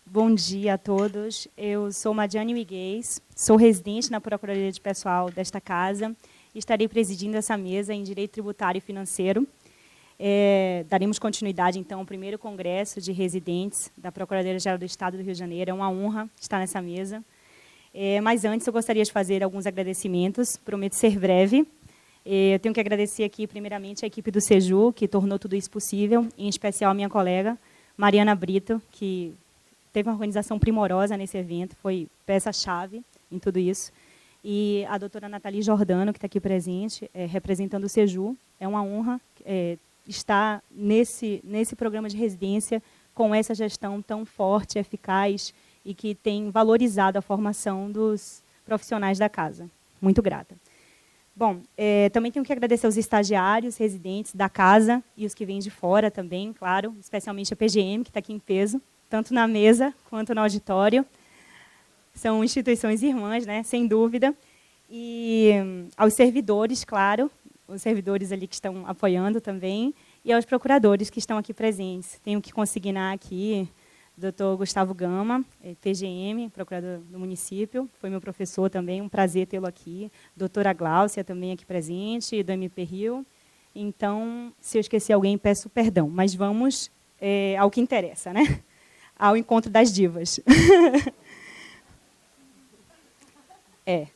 Bom dia a todos. Eu sou Madiane Miguel, sou residente na Procuradoria de Pessoal desta casa e estarei presidindo essa mesa em Direito Tributário e Financeiro. Daremos continuidade, então, ao primeiro congresso de residentes da Procuradoria-Geral do Estado do Rio de Janeiro. É uma honra estar nessa mesa. Mas antes, eu gostaria de fazer alguns agradecimentos. Prometo ser breve. Eu tenho que agradecer aqui, primeiramente, a equipe do Seju, que tornou tudo isso possível, em especial a minha colega, Mariana Brito, que teve uma organização primorosa nesse evento, foi peça-chave em tudo isso. E a doutora Nathalie Giordano, que está aqui presente, representando o Seju. É uma honra estar nesse programa de residência com essa gestão tão forte, eficaz e que tem valorizado a formação dos profissionais da casa. Muito grata. Bom, também tenho que agradecer aos estagiários, residentes da casa e os que vêm de fora também, claro, especialmente a PGM, que está aqui em peso, tanto na mesa quanto no auditório. São instituições irmãs, né, sem dúvida. E aos servidores, claro, os servidores ali que estão apoiando também, e aos procuradores que estão aqui presentes. Tenho que consignar aqui Dr. Gustavo Gama, PGM, procurador do município, foi meu professor também, um prazer tê-lo aqui. Doutora Gláucia, também aqui presente, do MP Rio. Então, se eu esqueci alguém, peço perdão, mas vamos ao que interessa, né? Ao encontro das divas.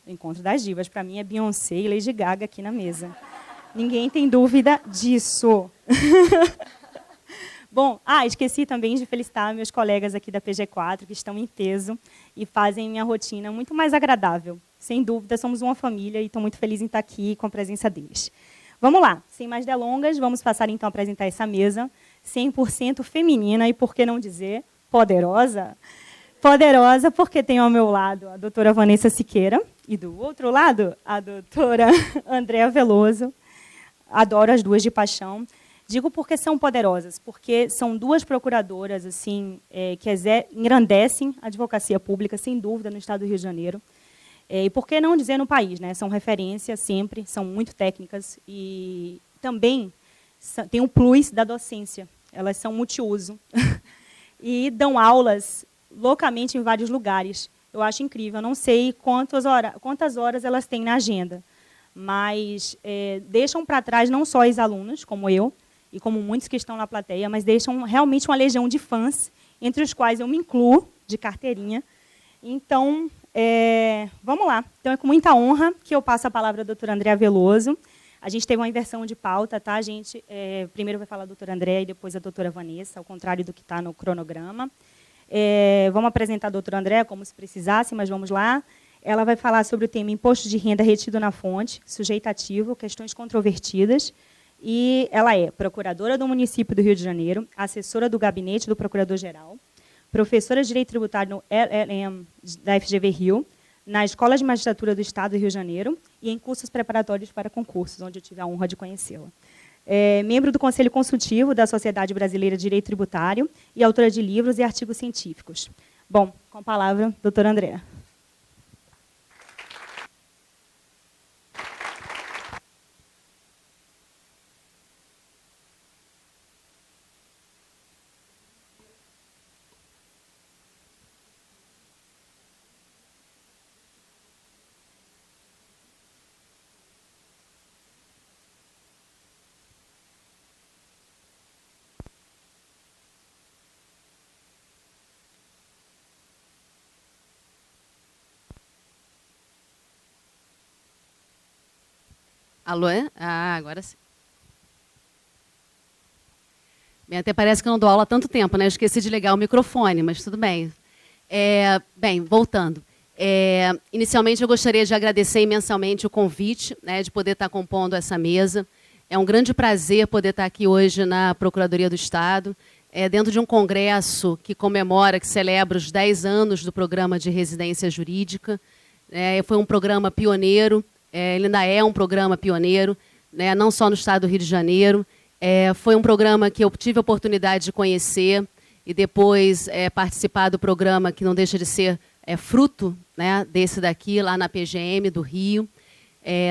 O encontro das divas, para mim, é Beyoncé e Lady Gaga aqui na mesa. Ninguém tem dúvida disso. Bom, esqueci também de felicitar meus colegas aqui da PG4, que estão em peso e fazem minha rotina muito mais agradável. Sem dúvida, somos uma família e estou muito feliz em estar aqui com a presença deles. Vamos lá, sem mais delongas, vamos passar então a apresentar essa mesa 100% feminina e, por que não dizer, poderosa. Poderosa porque tenho ao meu lado a doutora Vanessa Siqueira e, do outro lado, a doutora Andréa Veloso. Adoro as duas de paixão. Digo porque são poderosas, porque são duas procuradoras assim, que engrandecem a advocacia pública, sem dúvida, no Estado do Rio de Janeiro. E por que não dizer no país, né? São referência sempre, são muito técnicas e também tem um plus da docência. Elas são multiuso e dão aulas loucamente em vários lugares. Eu acho incrível. Eu não sei quantas horas elas têm na agenda, mas deixam para trás não só os alunos, como eu, e como muitos que estão na plateia, mas deixam realmente uma legião de fãs, entre os quais eu me incluo, de carteirinha. Então, vamos lá. Então, é com muita honra que eu passo a palavra à doutora Andréa Veloso. A gente teve uma inversão de pauta, tá, gente? Primeiro vai falar a doutora Andréa e depois a doutora Vanessa, ao contrário do que está no cronograma. Vamos apresentar a doutora Andréa, como se precisasse, mas vamos lá. Ela vai falar sobre o tema Imposto de Renda Retido na Fonte, Sujeito Ativo, Questões Controvertidas. E ela é procuradora do município do Rio de Janeiro, assessora do gabinete do Procurador-Geral, professora de Direito Tributário no LLM da FGV Rio, na Escola de Magistratura do Estado do Rio de Janeiro e em cursos preparatórios para concursos, onde eu tive a honra de conhecê-la. Membro do Conselho Consultivo da Sociedade Brasileira de Direito Tributário e autora de livros e artigos científicos. Bom, com a palavra, doutora Andréa. Alô? Agora sim. Bem, até parece que eu não dou aula há tanto tempo, né? Eu esqueci de ligar o microfone, mas tudo bem. Bem, voltando. Inicialmente, eu gostaria de agradecer imensamente o convite, né, de poder estar compondo essa mesa. É um grande prazer poder estar aqui hoje na Procuradoria do Estado, dentro de um congresso que comemora, que celebra os 10 anos do programa de residência jurídica. Foi um programa pioneiro, ele ainda é um programa pioneiro, né, não só no Estado do Rio de Janeiro. Foi um programa que eu tive a oportunidade de conhecer e depois participar do programa que não deixa de ser fruto, né, desse daqui, lá na PGM do Rio.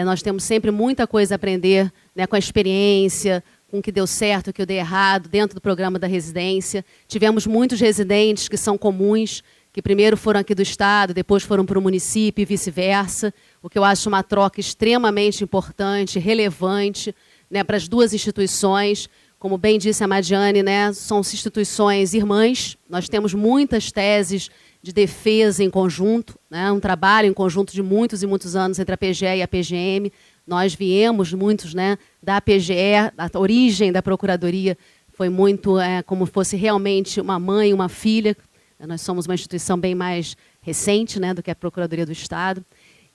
Nós temos sempre muita coisa a aprender, né, com a experiência, com o que deu certo, o que deu errado, dentro do programa da residência. Tivemos muitos residentes que são comuns, que primeiro foram aqui do Estado, depois foram para o município e vice-versa, o que eu acho uma troca extremamente importante, relevante, né, para as duas instituições. Como bem disse a Madiane, né, são instituições irmãs, nós temos muitas teses de defesa em conjunto, né, um trabalho em conjunto de muitos e muitos anos entre a PGE e a PGM. Nós viemos, muitos, né, da PGE, a origem da Procuradoria foi muito como fosse realmente uma mãe, uma filha. Nós somos uma instituição bem mais recente, né, do que a Procuradoria do Estado.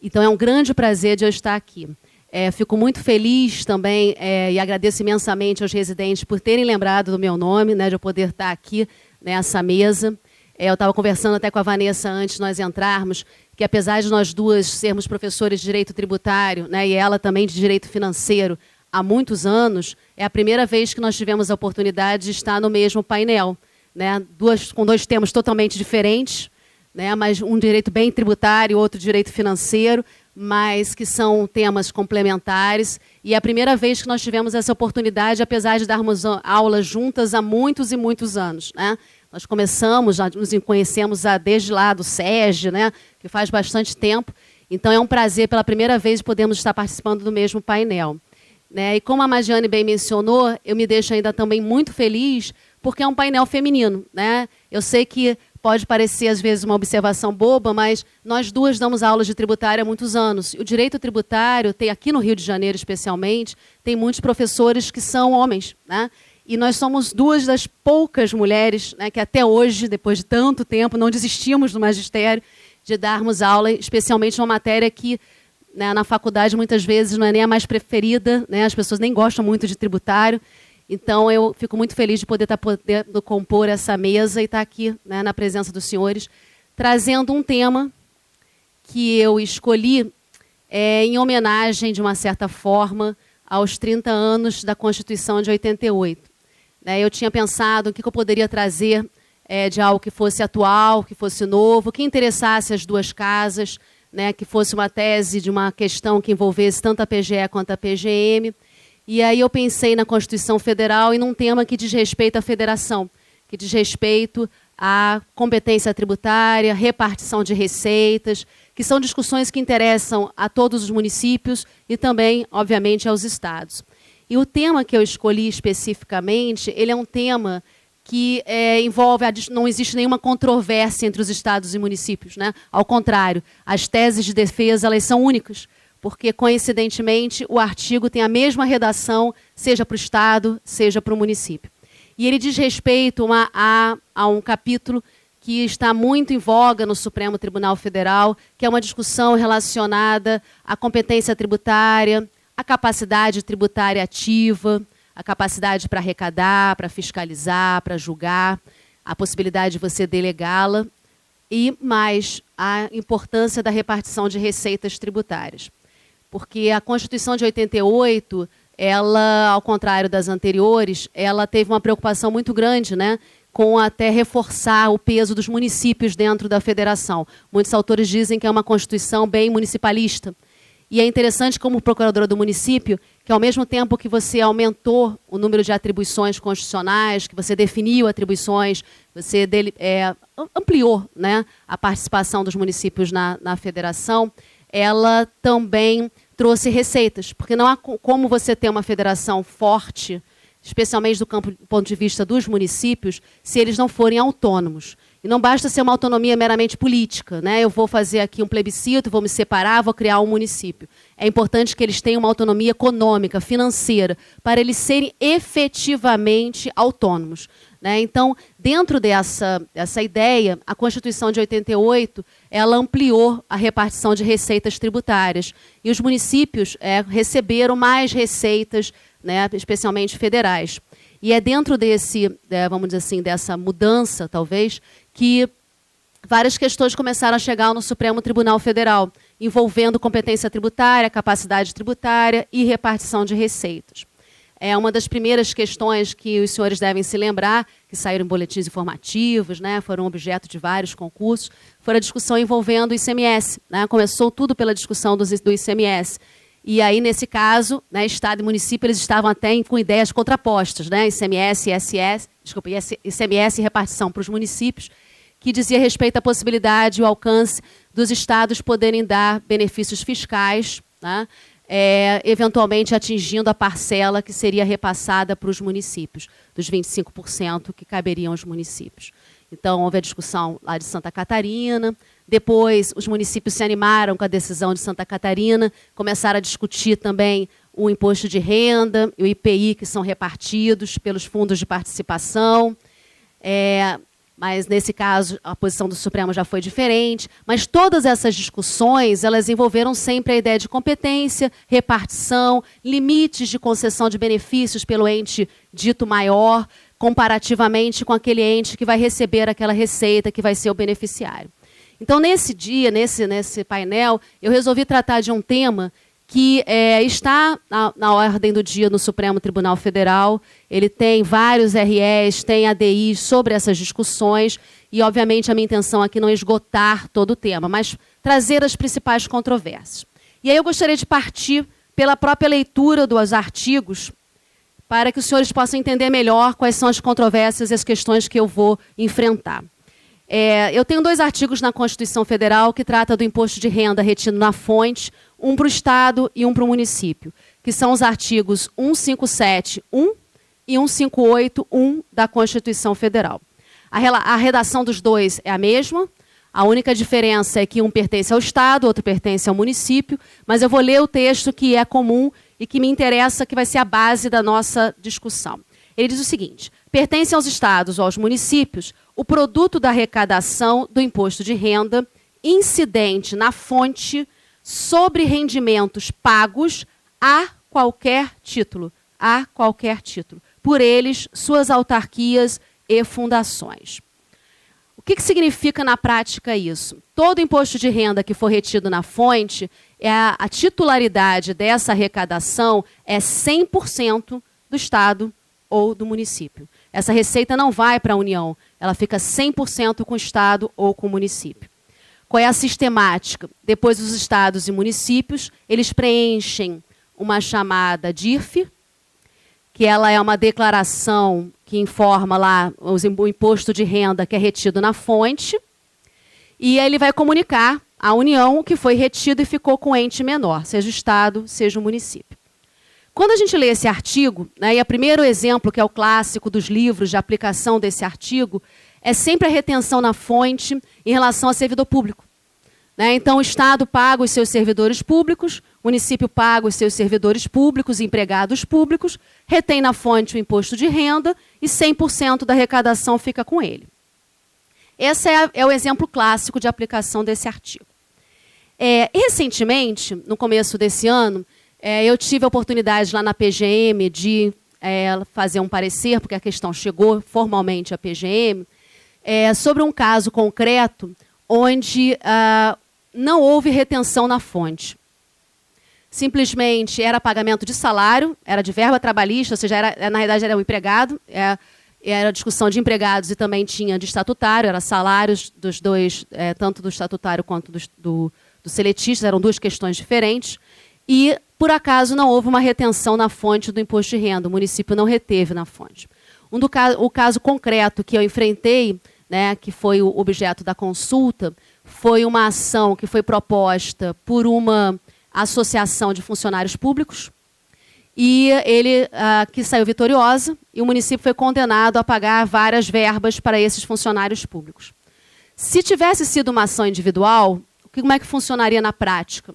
Então, é um grande prazer de eu estar aqui. Fico muito feliz também e agradeço imensamente aos residentes por terem lembrado do meu nome, né, de eu poder estar aqui nessa mesa. Eu estava conversando até com a Vanessa antes de nós entrarmos, que apesar de nós duas sermos professores de Direito Tributário, né, e ela também de Direito Financeiro há muitos anos, é a primeira vez que nós tivemos a oportunidade de estar no mesmo painel, né, com dois temas totalmente diferentes, né, mas um direito bem tributário, outro direito financeiro, mas que são temas complementares. E é a primeira vez que nós tivemos essa oportunidade, apesar de darmos aulas juntas há muitos e muitos anos, né? Nós começamos, já nos conhecemos desde lá do SESG, né, que faz bastante tempo. Então, é um prazer, pela primeira vez, podermos estar participando do mesmo painel. Né? E como a Madiane bem mencionou, eu me deixo ainda também muito feliz, porque é um painel feminino. Né? Eu sei que pode parecer, às vezes, uma observação boba, mas nós duas damos aulas de tributária há muitos anos. E o direito tributário, tem aqui no Rio de Janeiro, especialmente, tem muitos professores que são homens, né? E nós somos duas das poucas mulheres, né, que até hoje, depois de tanto tempo, não desistimos do magistério de darmos aula, especialmente uma matéria que, né, na faculdade muitas vezes não é nem a mais preferida, né, as pessoas nem gostam muito de tributário. Então, eu fico muito feliz de poder estar podendo compor essa mesa e estar aqui, né, na presença dos senhores, trazendo um tema que eu escolhi em homenagem, de uma certa forma, aos 30 anos da Constituição de 88. Eu tinha pensado o que eu poderia trazer de algo que fosse atual, que fosse novo, que interessasse as duas casas, né, que fosse uma tese de uma questão que envolvesse tanto a PGE quanto a PGM. E aí eu pensei na Constituição Federal e num tema que diz respeito à federação, que diz respeito à competência tributária, repartição de receitas, que são discussões que interessam a todos os municípios e também, obviamente, aos estados. E o tema que eu escolhi especificamente, ele é um tema que envolve, não existe nenhuma controvérsia entre os estados e municípios, né? Ao contrário, as teses de defesa, elas são únicas, porque, coincidentemente, o artigo tem a mesma redação, seja para o estado, seja para o município. E ele diz respeito a um capítulo que está muito em voga no Supremo Tribunal Federal, que é uma discussão relacionada à competência tributária, a capacidade tributária ativa, a capacidade para arrecadar, para fiscalizar, para julgar, a possibilidade de você delegá-la e mais a importância da repartição de receitas tributárias. Porque a Constituição de 88, ela, ao contrário das anteriores, ela teve uma preocupação muito grande, né, com até reforçar o peso dos municípios dentro da federação. Muitos autores dizem que é uma Constituição bem municipalista. E é interessante, como procuradora do município, que ao mesmo tempo que você aumentou o número de atribuições constitucionais, que você definiu atribuições, você ampliou, né, a participação dos municípios na federação, ela também trouxe receitas, porque não há como você ter uma federação forte, especialmente do ponto de vista dos municípios, se eles não forem autônomos. E não basta ser uma autonomia meramente política, né? Eu vou fazer aqui um plebiscito, vou me separar, vou criar um município. É importante que eles tenham uma autonomia econômica, financeira, para eles serem efetivamente autônomos. Né? Então, dentro dessa ideia, a Constituição de 88, ela ampliou a repartição de receitas tributárias. E os municípios receberam mais receitas, né, especialmente federais. E é dentro vamos dizer assim, dessa mudança, talvez, que várias questões começaram a chegar no Supremo Tribunal Federal, envolvendo competência tributária, capacidade tributária e repartição de receitas. É uma das primeiras questões que os senhores devem se lembrar, que saíram em boletins informativos, né, foram objeto de vários concursos, foi a discussão envolvendo o ICMS. Né, começou tudo pela discussão do ICMS. E aí, nesse caso, né, Estado e município, eles estavam até com ideias contrapostas, né? ICMS e repartição para os municípios, que dizia respeito à possibilidade e o alcance dos estados poderem dar benefícios fiscais, né, eventualmente atingindo a parcela que seria repassada para os municípios, dos 25% que caberiam aos municípios. Então, houve a discussão lá de Santa Catarina, depois os municípios se animaram com a decisão de Santa Catarina, começaram a discutir também o imposto de renda e o IPI, que são repartidos pelos fundos de participação, mas, nesse caso, a posição do Supremo já foi diferente. Mas todas essas discussões, elas envolveram sempre a ideia de competência, repartição, limites de concessão de benefícios pelo ente dito maior, comparativamente com aquele ente que vai receber aquela receita, que vai ser o beneficiário. Então, nesse dia, nesse painel, eu resolvi tratar de um tema que está na ordem do dia no Supremo Tribunal Federal. Ele tem vários REs, tem ADIs sobre essas discussões, e, obviamente, a minha intenção aqui não é esgotar todo o tema, mas trazer as principais controvérsias. E aí eu gostaria de partir pela própria leitura dos artigos, para que os senhores possam entender melhor quais são as controvérsias e as questões que eu vou enfrentar. Eu tenho 2 artigos na Constituição Federal que tratam do imposto de renda retido na fonte, um para o Estado e um para o município, que são os artigos 157.1 e 158.1 da Constituição Federal. A redação dos dois é a mesma, a única diferença é que um pertence ao Estado, outro pertence ao município, mas eu vou ler o texto que é comum e que me interessa, que vai ser a base da nossa discussão. Ele diz o seguinte: pertence aos estados ou aos municípios o produto da arrecadação do imposto de renda incidente na fonte sobre rendimentos pagos a qualquer título, por eles, suas autarquias e fundações. O que significa na prática isso? Todo imposto de renda que for retido na fonte, a titularidade dessa arrecadação é 100% do Estado ou do município. Essa receita não vai para a União, ela fica 100% com o Estado ou com o município. Qual é a sistemática? Depois os estados e municípios, eles preenchem uma chamada DIRF, que ela é uma declaração que informa lá o imposto de renda que é retido na fonte, e ele vai comunicar à União o que foi retido e ficou com o ente menor, seja o Estado, seja o município. Quando a gente lê esse artigo, né, e o primeiro exemplo, que é o clássico dos livros de aplicação desse artigo, é sempre a retenção na fonte em relação a servidor público. Né? Então, o Estado paga os seus servidores públicos, o município paga os seus servidores públicos, empregados públicos, retém na fonte o imposto de renda e 100% da arrecadação fica com ele. Esse é o exemplo clássico de aplicação desse artigo. Recentemente, no começo desse ano, eu tive a oportunidade lá na PGM de fazer um parecer, porque a questão chegou formalmente à PGM, sobre um caso concreto onde não houve retenção na fonte. Simplesmente era pagamento de salário, era de verba trabalhista, ou seja, na realidade era um empregado, era discussão de empregados e também tinha de estatutário, era salários dos dois, tanto do estatutário quanto do seletista, eram 2 questões diferentes, e, por acaso, não houve uma retenção na fonte do imposto de renda, o município não reteve na fonte. O caso concreto que eu enfrentei, né, que foi o objeto da consulta, foi uma ação que foi proposta por uma associação de funcionários públicos, e ele que saiu vitoriosa, e o município foi condenado a pagar várias verbas para esses funcionários públicos. Se tivesse sido uma ação individual, como é que funcionaria na prática?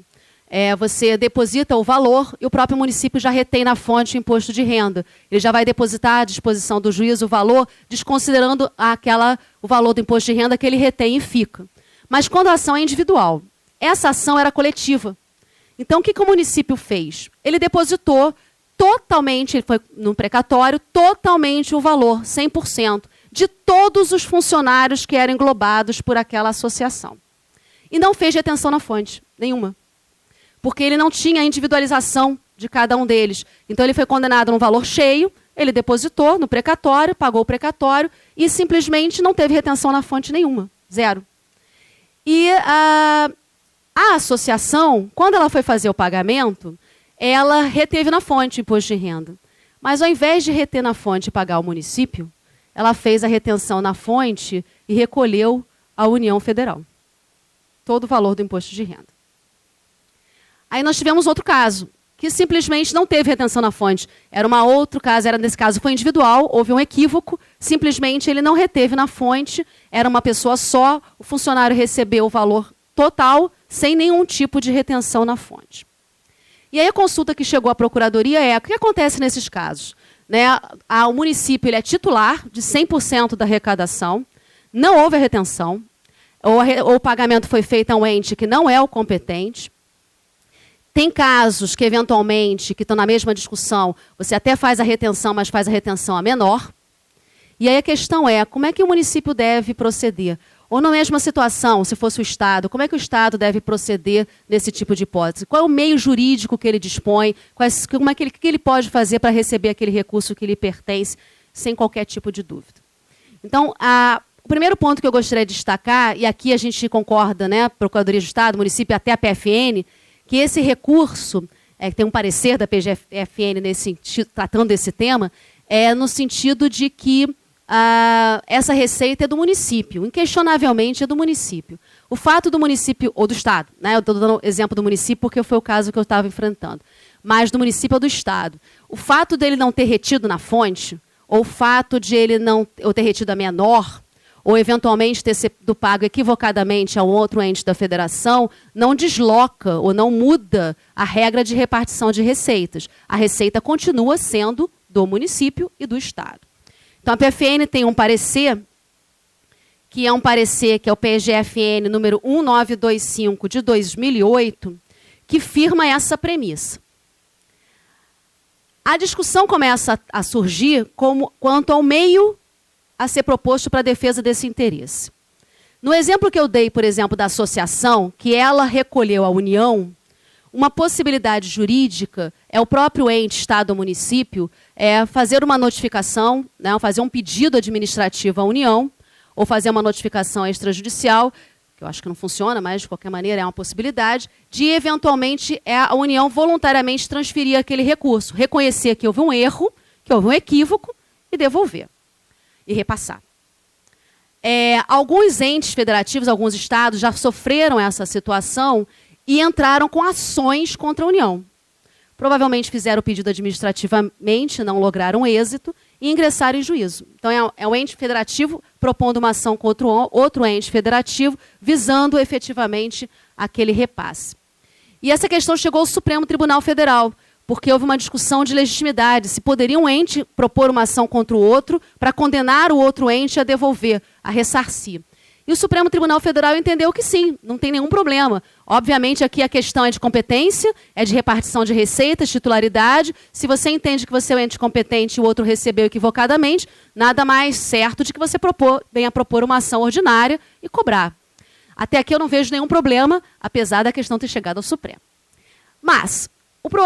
Você deposita o valor e o próprio município já retém na fonte o imposto de renda. Ele já vai depositar à disposição do juiz o valor, desconsiderando o valor do imposto de renda que ele retém e fica. Mas quando a ação é individual, essa ação era coletiva. Então, o que o município fez? Ele depositou totalmente, ele foi no precatório, totalmente o valor, 100%, de todos os funcionários que eram englobados por aquela associação. E não fez retenção na fonte, nenhuma. Porque ele não tinha a individualização de cada um deles. Então, ele foi condenado num valor cheio, ele depositou no precatório, pagou o precatório e simplesmente não teve retenção na fonte nenhuma, 0. E a associação, quando ela foi fazer o pagamento, ela reteve na fonte o imposto de renda. Mas, ao invés de reter na fonte e pagar ao município, ela fez a retenção na fonte e recolheu à União Federal todo o valor do imposto de renda. Aí nós tivemos outro caso, que simplesmente não teve retenção na fonte. Era outro caso, nesse caso foi individual, houve um equívoco, simplesmente ele não reteve na fonte, era uma pessoa só, o funcionário recebeu o valor total, sem nenhum tipo de retenção na fonte. E aí a consulta que chegou à Procuradoria é: o que acontece nesses casos? Né? O município ele é titular de 100% da arrecadação, não houve a retenção, ou o pagamento foi feito a um ente que não é o competente. Tem casos que, eventualmente, que estão na mesma discussão, você até faz a retenção, mas faz a retenção a menor. E aí a questão é: como é que o município deve proceder? Ou na mesma situação, se fosse o Estado, como é que o Estado deve proceder nesse tipo de hipótese? Qual é o meio jurídico que ele dispõe? Como é que ele pode fazer para receber aquele recurso que lhe pertence, sem qualquer tipo de dúvida? Então, o primeiro ponto que eu gostaria de destacar, e aqui a gente concorda, né, Procuradoria do Estado, município até a PFN, que esse recurso, que tem um parecer da PGFN tratando desse tema, é no sentido de que essa receita é do município, inquestionavelmente é do município. O fato do município, ou do Estado, né, eu estou dando exemplo do município porque foi o caso que eu estava enfrentando, mas do município ou do Estado. O fato dele não ter retido na fonte, ou o fato de ele não ter retido a menor, ou eventualmente ter sido pago equivocadamente a um outro ente da federação, não desloca ou não muda a regra de repartição de receitas. A receita continua sendo do município e do Estado. Então, a PFN tem um parecer, que é o PGFN número 1925 de 2008, que firma essa premissa. A discussão começa a surgir quanto ao meio a ser proposto para a defesa desse interesse. No exemplo que eu dei, por exemplo, da associação, que ela recolheu à União, uma possibilidade jurídica é o próprio ente, Estado ou município, fazer uma notificação, né, fazer um pedido administrativo à União, ou fazer uma notificação extrajudicial, que eu acho que não funciona, mas de qualquer maneira é uma possibilidade, de eventualmente a União voluntariamente transferir aquele recurso, reconhecer que houve um erro, que houve um equívoco e devolver, e repassar. Alguns entes federativos, alguns estados já sofreram essa situação e entraram com ações contra a União. Provavelmente fizeram o pedido administrativamente, não lograram êxito e ingressaram em juízo. Então, é um ente federativo propondo uma ação contra outro ente federativo, visando efetivamente aquele repasse. E essa questão chegou ao Supremo Tribunal Federal, porque houve uma discussão de legitimidade, se poderia um ente propor uma ação contra o outro para condenar o outro ente a devolver, a ressarcir. E o Supremo Tribunal Federal entendeu que sim, não tem nenhum problema. Obviamente, aqui a questão é de competência, é de repartição de receitas, titularidade. Se você entende que você é o ente competente e o outro recebeu equivocadamente, nada mais certo de que você venha propor uma ação ordinária e cobrar. Até aqui eu não vejo nenhum problema, apesar da questão ter chegado ao Supremo. Mas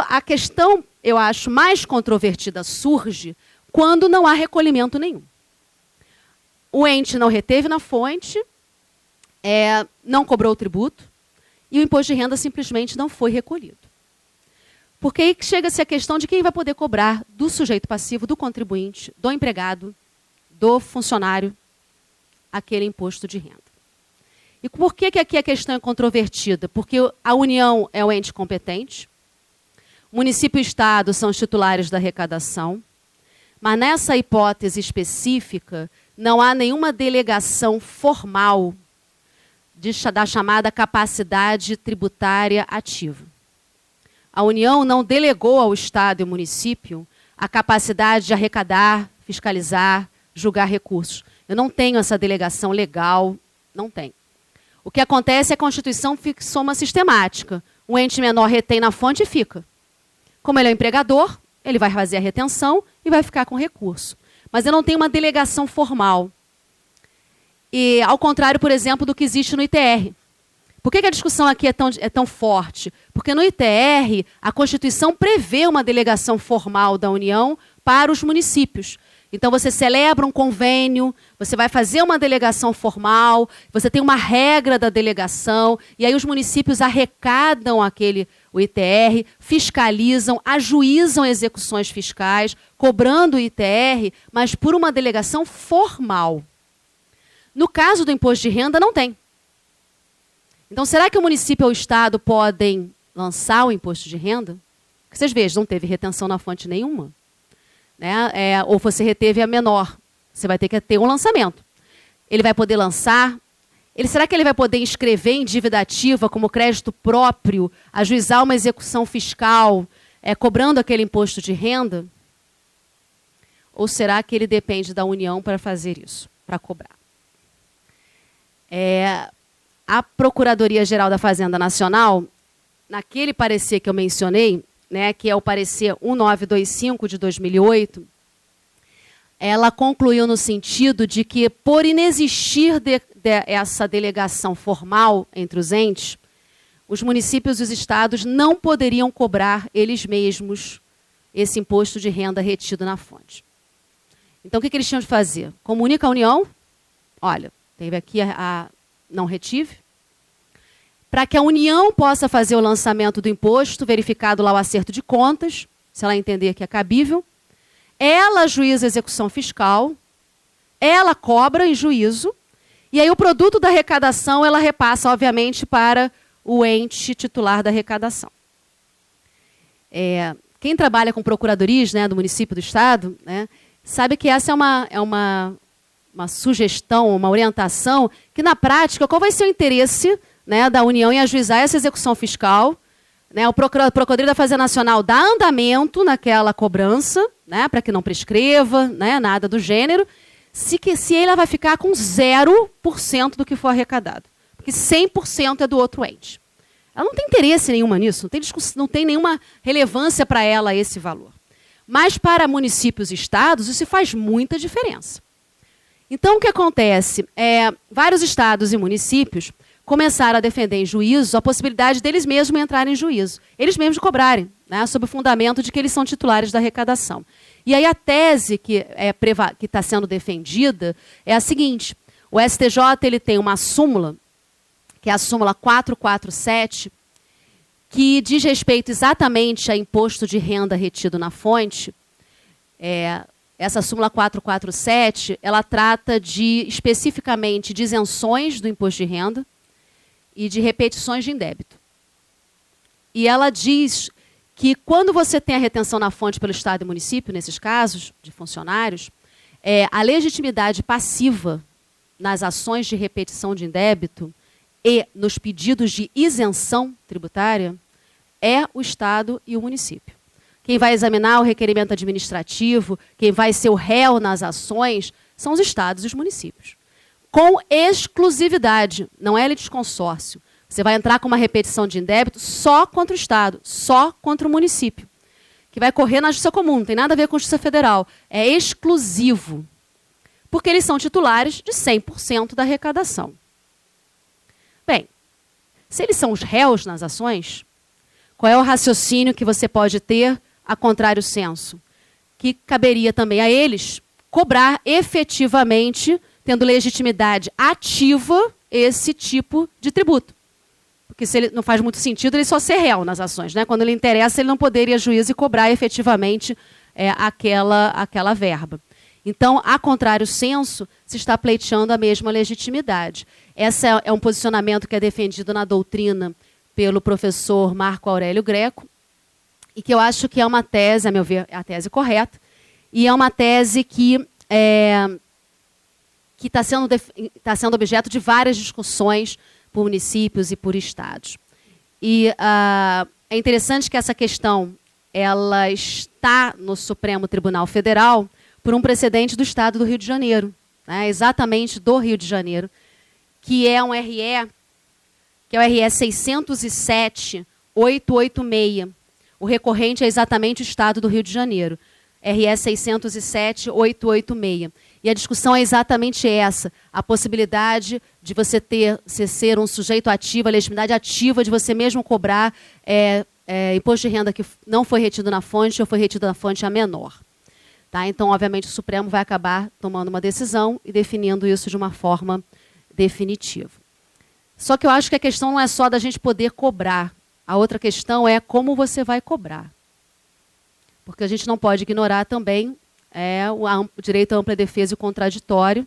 a questão, eu acho, mais controvertida surge quando não há recolhimento nenhum. O ente não reteve na fonte, não cobrou o tributo, e o imposto de renda simplesmente não foi recolhido. Porque aí chega-se a questão de quem vai poder cobrar do sujeito passivo, do contribuinte, do empregado, do funcionário, aquele imposto de renda. E por que aqui a questão é controvertida? Porque a União é o ente competente, o município e o Estado são os titulares da arrecadação, mas nessa hipótese específica, não há nenhuma delegação formal da chamada capacidade tributária ativa. A União não delegou ao Estado e ao município a capacidade de arrecadar, fiscalizar, julgar recursos. Eu não tenho essa delegação legal, não tenho. O que acontece é que a Constituição fixou uma sistemática. O ente menor retém na fonte e fica. Como ele é o empregador, ele vai fazer a retenção e vai ficar com recurso. Mas eu não tenho uma delegação formal. E, ao contrário, por exemplo, do que existe no ITR. Por que a discussão aqui é tão forte? Porque no ITR, a Constituição prevê uma delegação formal da União para os municípios. Então, você celebra um convênio, você vai fazer uma delegação formal, você tem uma regra da delegação, e aí os municípios arrecadam o ITR, fiscalizam, ajuizam execuções fiscais, cobrando o ITR, mas por uma delegação formal. No caso do imposto de renda, não tem. Então, será que o município ou o Estado podem lançar o imposto de renda? Porque vocês vejam, não teve retenção na fonte nenhuma. Né? Ou você reteve a menor. Você vai ter que ter um lançamento. Ele vai poder lançar. Será que ele vai poder inscrever em dívida ativa como crédito próprio, ajuizar uma execução fiscal, cobrando aquele imposto de renda? Ou será que ele depende da União para fazer isso, para cobrar? A Procuradoria-Geral da Fazenda Nacional, naquele parecer que eu mencionei, né, que é o parecer 1925 de 2008, ela concluiu no sentido de que, por inexistir essa delegação formal entre os entes, os municípios e os estados não poderiam cobrar eles mesmos esse imposto de renda retido na fonte. Então, o que eles tinham de fazer? Comunica à União, olha, teve aqui não retive, para que a União possa fazer o lançamento do imposto, verificado lá o acerto de contas, se ela entender que é cabível, ela ajuiza a execução fiscal, ela cobra em juízo, e aí o produto da arrecadação ela repassa, obviamente, para o ente titular da arrecadação. Quem trabalha com procuradorias, né, do município e do estado, né, sabe que essa é uma sugestão, uma orientação, que na prática, qual vai ser o interesse, né, da União em ajuizar essa execução fiscal? Né, o Procuradoria da Fazenda Nacional dá andamento naquela cobrança, né, para que não prescreva, né, nada do gênero, se ela vai ficar com 0% do que for arrecadado. Porque 100% é do outro ente. Ela não tem interesse nenhuma nisso, não tem nenhuma relevância para ela esse valor. Mas para municípios e estados, isso faz muita diferença. Então, o que acontece? Vários estados e municípios começaram a defender em juízo a possibilidade deles mesmos entrarem em juízo, eles mesmos cobrarem, né, sob o fundamento de que eles são titulares da arrecadação. E aí a tese que está sendo defendida é a seguinte: o STJ ele tem uma súmula, que é a súmula 447, que diz respeito exatamente a imposto de renda retido na fonte. Essa súmula 447, ela trata especificamente de isenções do imposto de renda e de repetições de indébito. E ela diz que quando você tem a retenção na fonte pelo Estado e município, nesses casos de funcionários, a legitimidade passiva nas ações de repetição de indébito e nos pedidos de isenção tributária é o Estado e o município. Quem vai examinar o requerimento administrativo, quem vai ser o réu nas ações, são os estados e os municípios. Com exclusividade, não é litisconsórcio. Você vai entrar com uma repetição de indébito só contra o Estado, só contra o município, que vai correr na Justiça Comum, não tem nada a ver com a Justiça Federal. É exclusivo, porque eles são titulares de 100% da arrecadação. Bem, se eles são os réus nas ações, qual é o raciocínio que você pode ter a contrário senso? Que caberia também a eles cobrar efetivamente, tendo legitimidade ativa, esse tipo de tributo. Porque se ele não faz muito sentido ele só ser réu nas ações, né? Quando ele interessa, ele não poder ir a juízo e cobrar efetivamente aquela verba. Então, a contrário senso, se está pleiteando a mesma legitimidade. Esse é um posicionamento que é defendido na doutrina pelo professor Marco Aurélio Greco, e que eu acho que é uma tese, a meu ver, é a tese correta, e é uma tese que está sendo objeto de várias discussões por municípios e por estados. E é interessante que essa questão ela está no Supremo Tribunal Federal por um precedente do Estado do Rio de Janeiro, né, exatamente do Rio de Janeiro, que é um RE, que é o RE 607-886. O recorrente é exatamente o Estado do Rio de Janeiro, RE 607-886. E a discussão é exatamente essa, a possibilidade de você ser um sujeito ativo, a legitimidade ativa de você mesmo cobrar imposto de renda que não foi retido na fonte ou foi retido na fonte a menor. Tá? Então, obviamente, o Supremo vai acabar tomando uma decisão e definindo isso de uma forma definitiva. Só que eu acho que a questão não é só da gente poder cobrar A outra questão é como você vai cobrar. Porque a gente não pode ignorar também o direito à ampla defesa e o contraditório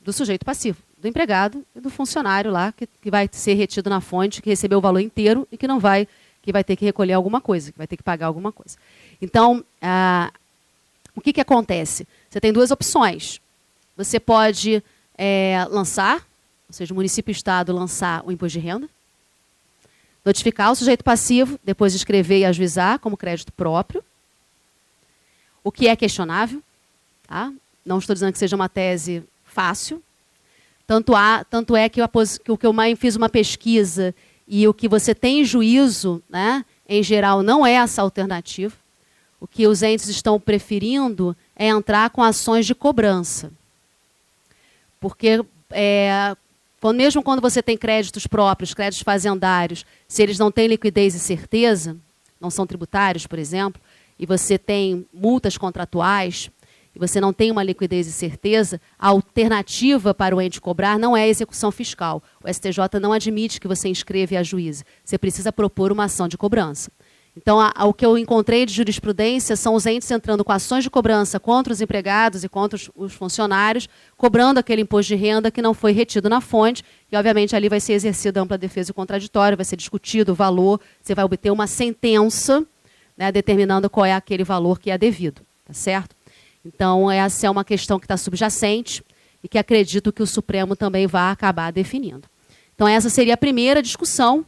do sujeito passivo, do empregado e do funcionário lá, que vai ser retido na fonte, que recebeu o valor inteiro e que vai ter que recolher alguma coisa, que vai ter que pagar alguma coisa. Então, o que acontece? Você tem duas opções. Você pode lançar, ou seja, o município e o Estado lançar o imposto de renda, notificar o sujeito passivo, depois escrever e ajuizar como crédito próprio, o que é questionável. Tá? Não estou dizendo que seja uma tese fácil. Tanto é que eu fiz uma pesquisa e o que você tem em juízo, né, em geral, não é essa alternativa. O que os entes estão preferindo é entrar com ações de cobrança. Porque, mesmo quando você tem créditos próprios, créditos fazendários, se eles não têm liquidez e certeza, não são tributários, por exemplo, e você tem multas contratuais, e você não tem uma liquidez e certeza, a alternativa para o ente cobrar não é a execução fiscal. O STJ não admite que você inscreva e ajuize. Você precisa propor uma ação de cobrança. Então, o que eu encontrei de jurisprudência são os entes entrando com ações de cobrança contra os empregados e contra os funcionários, cobrando aquele imposto de renda que não foi retido na fonte, e, obviamente, ali vai ser exercida a ampla defesa e contraditório, vai ser discutido o valor, você vai obter uma sentença, né, determinando qual é aquele valor que é devido. Tá certo? Então, essa é uma questão que está subjacente e que acredito que o Supremo também vai acabar definindo. Então, essa seria a primeira discussão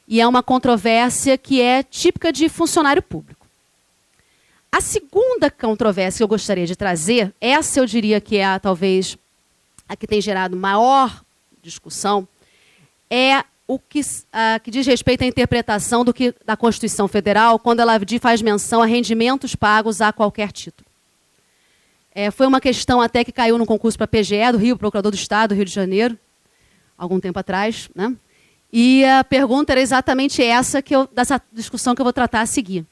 e é uma controvérsia que é típica de funcionário público. A segunda controvérsia que eu gostaria de trazer, essa eu diria que é talvez a que tem gerado maior discussão, é o que diz respeito à interpretação da Constituição Federal quando ela faz menção a rendimentos pagos a qualquer título. Foi uma questão até que caiu no concurso para a PGE do Rio, Procurador do Estado do Rio de Janeiro, algum tempo atrás, né? E a pergunta era exatamente essa, dessa discussão que eu vou tratar a seguir.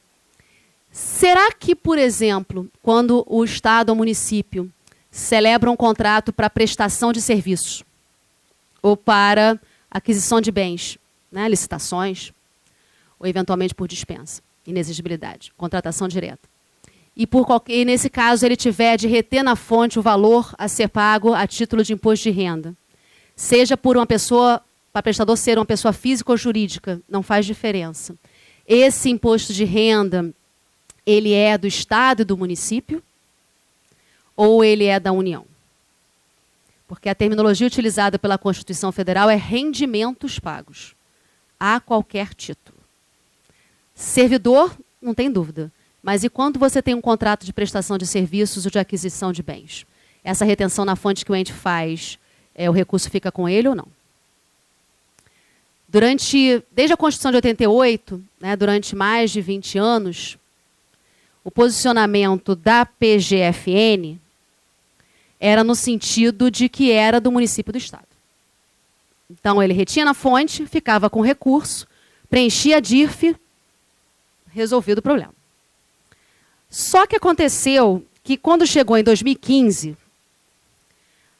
Será que, por exemplo, quando o Estado ou o município celebra um contrato para prestação de serviços ou para aquisição de bens, né, licitações, ou eventualmente por dispensa, inexigibilidade, contratação direta, e nesse caso ele tiver de reter na fonte o valor a ser pago a título de imposto de renda, seja por uma pessoa, para prestador ser uma pessoa física ou jurídica, não faz diferença. Esse imposto de renda, ele é do Estado e do município ou ele é da União? Porque a terminologia utilizada pela Constituição Federal é rendimentos pagos, a qualquer título. Servidor, não tem dúvida. Mas e quando você tem um contrato de prestação de serviços ou de aquisição de bens? Essa retenção na fonte que o ente faz, o recurso fica com ele ou não? Desde a Constituição de 88, né, durante mais de 20 anos, o posicionamento da PGFN era no sentido de que era do município do Estado. Então, ele retinha na fonte, ficava com recurso, preenchia a DIRF, resolvido o problema. Só que aconteceu que, quando chegou em 2015,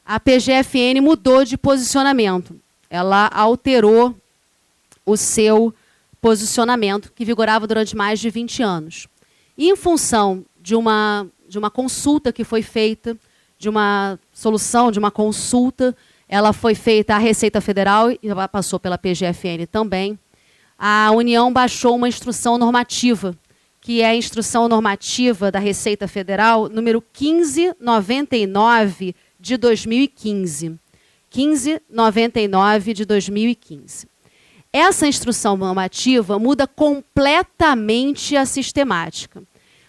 a PGFN mudou de posicionamento. Ela alterou o seu posicionamento, que vigorava durante mais de 20 anos. E, em função de uma consulta que foi feita, de uma solução, de uma consulta, ela foi feita à Receita Federal e ela passou pela PGFN também. A União baixou uma instrução normativa, que é a Instrução Normativa da Receita Federal, número 1599 de 2015. 1599 de 2015. Essa instrução normativa muda completamente a sistemática.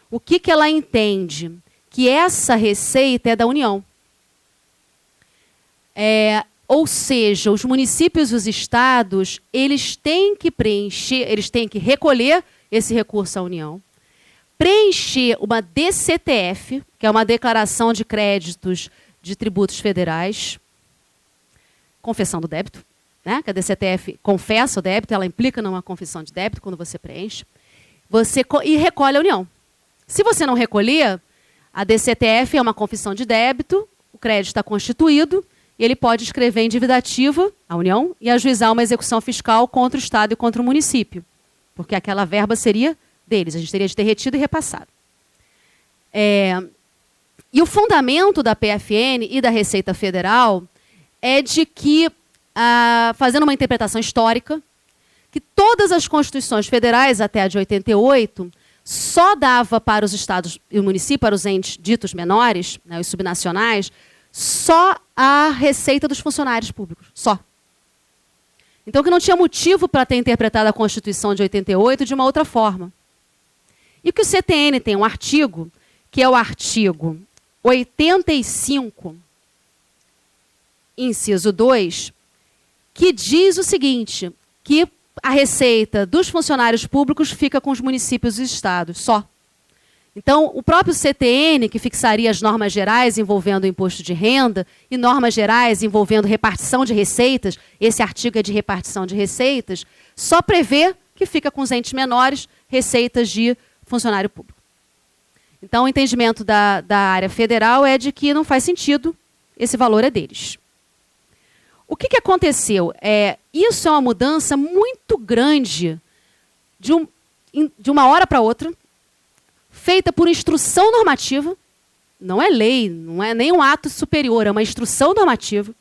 O que ela entende? Que essa receita é da União. Ou seja, os municípios e os estados, eles têm que preencher, eles têm que recolher esse recurso à União, preencher uma DCTF, que é uma declaração de créditos de tributos federais, confessão do débito, né? Que a DCTF confessa o débito, ela implica numa confissão de débito quando você preenche, e recolhe a União. Se você não recolher, a DCTF é uma confissão de débito, o crédito está constituído, e ele pode escrever em dívida ativa, a União, e ajuizar uma execução fiscal contra o Estado e contra o município. porque aquela verba seria deles, a gente teria de ter retido e repassado. E o fundamento da PFN e da Receita Federal é de que, fazendo uma interpretação histórica, que todas as constituições federais, até a de 88, só dava para os estados e o município, para os entes ditos menores, né, os subnacionais, só a receita dos funcionários públicos, só. Então, que não tinha motivo para ter interpretado a Constituição de 88 de uma outra forma. E que o CTN tem um artigo, que é o artigo 85, inciso 2, que diz o seguinte, que a receita dos funcionários públicos fica com os municípios e estados, só. Então, o próprio CTN, que fixaria as normas gerais envolvendo o imposto de renda e normas gerais envolvendo repartição de receitas, esse artigo é de repartição de receitas, só prevê que fica com os entes menores receitas de funcionário público. Então, o entendimento da área federal é de que não faz sentido, esse valor é deles. O que aconteceu? Isso é uma mudança muito grande de uma hora para outra, feita por instrução normativa, não é lei, não é nem um ato superior, é uma instrução normativa.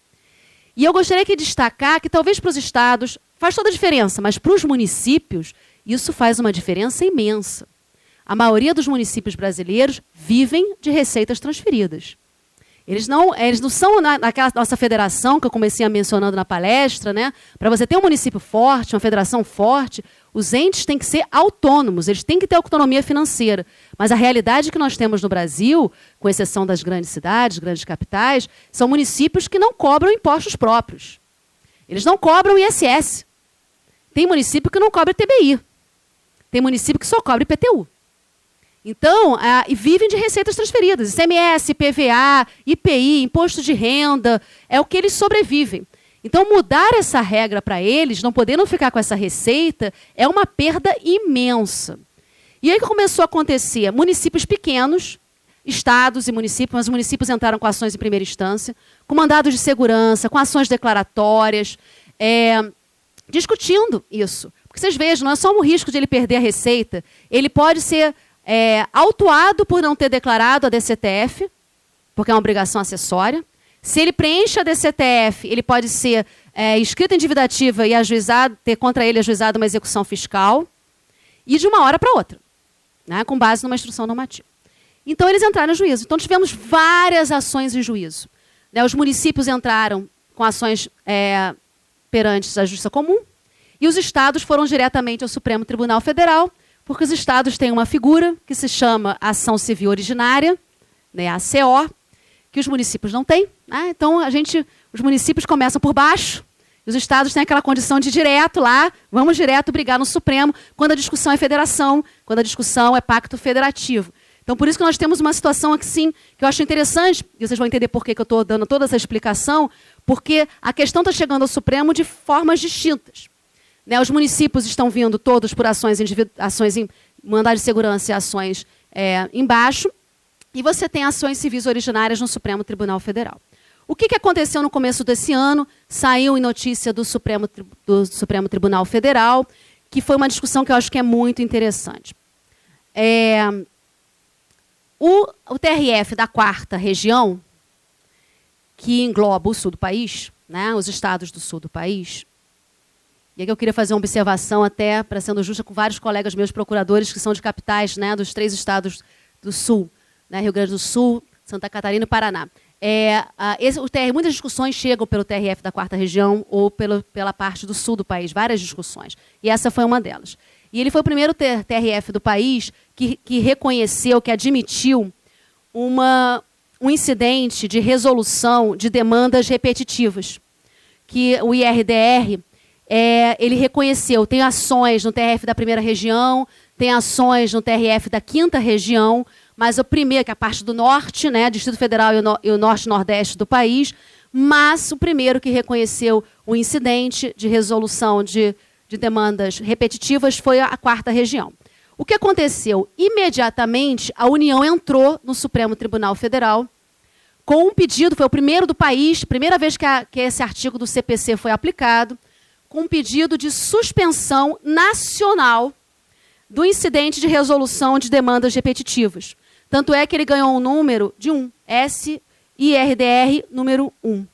E eu gostaria de destacar que talvez para os estados faz toda a diferença, mas para os municípios isso faz uma diferença imensa. A maioria dos municípios brasileiros vivem de receitas transferidas. Eles não são naquela nossa federação que eu comecei mencionando na palestra, né? Para você ter um município forte, uma federação forte, os entes têm que ser autônomos, eles têm que ter autonomia financeira. Mas a realidade que nós temos no Brasil, com exceção das grandes cidades, grandes capitais, são municípios que não cobram impostos próprios. Eles não cobram ISS. Tem município que não cobra TBI. Tem município que só cobra IPTU. Então, e vivem de receitas transferidas. ICMS, IPVA, IPI, imposto de renda, é o que eles sobrevivem. Então, mudar essa regra para eles, não podendo ficar com essa receita, é uma perda imensa. E aí que começou a acontecer? Municípios pequenos, estados e municípios, mas os municípios entraram com ações em primeira instância, com mandados de segurança, com ações declaratórias, discutindo isso. Porque vocês vejam, não é só um risco de ele perder a receita, ele pode ser autuado por não ter declarado a DCTF, porque é uma obrigação acessória. Se ele preenche a DCTF, ele pode ser inscrito em dívida ativa e ajuizado, ter contra ele ajuizado uma execução fiscal, e de uma hora para outra, né, com base numa instrução normativa. Então, eles entraram no juízo. Então, tivemos várias ações em juízo. Né, os municípios entraram com ações perante a Justiça Comum, e os estados foram diretamente ao Supremo Tribunal Federal, porque os estados têm uma figura que se chama Ação Civil Originária, né, ACO, que os municípios não têm. Né? Então, os municípios começam por baixo, e os estados têm aquela condição de ir direto lá, vamos direto brigar no Supremo, quando a discussão é federação, quando a discussão é pacto federativo. Então, por isso que nós temos uma situação assim, que eu acho interessante, e vocês vão entender por que eu estou dando toda essa explicação, porque a questão está chegando ao Supremo de formas distintas. Né, os municípios estão vindo todos por ações em mandado de segurança e ações embaixo, e você tem ações civis originárias no Supremo Tribunal Federal. O que aconteceu no começo desse ano? Saiu em notícia do Supremo Tribunal Federal, que foi uma discussão que eu acho que é muito interessante. O TRF da 4ª região, que engloba o sul do país, né, os estados do sul do país. E aqui eu queria fazer uma observação, até para sendo justa, com vários colegas meus procuradores que são de capitais, né, dos 3 estados do sul, né, Rio Grande do Sul, Santa Catarina e Paraná. Muitas discussões chegam pelo TRF da 4ª região ou pela parte do sul do país, várias discussões. E essa foi uma delas. E ele foi o primeiro TRF do país que reconheceu, que admitiu um incidente de resolução de demandas repetitivas, que o IRDR ele reconheceu, tem ações no TRF da 1ª região, tem ações no TRF da 5ª região, mas o primeiro, que é a parte do norte, né, Distrito Federal e o norte e nordeste do país, mas o primeiro que reconheceu o incidente de resolução de demandas repetitivas foi a 4ª região. O que aconteceu? Imediatamente, a União entrou no Supremo Tribunal Federal com um pedido, foi o primeiro do país, primeira vez que esse artigo do CPC foi aplicado, com um pedido de suspensão nacional do incidente de resolução de demandas repetitivas. Tanto é que ele ganhou um número de 1, SIRDR número 1,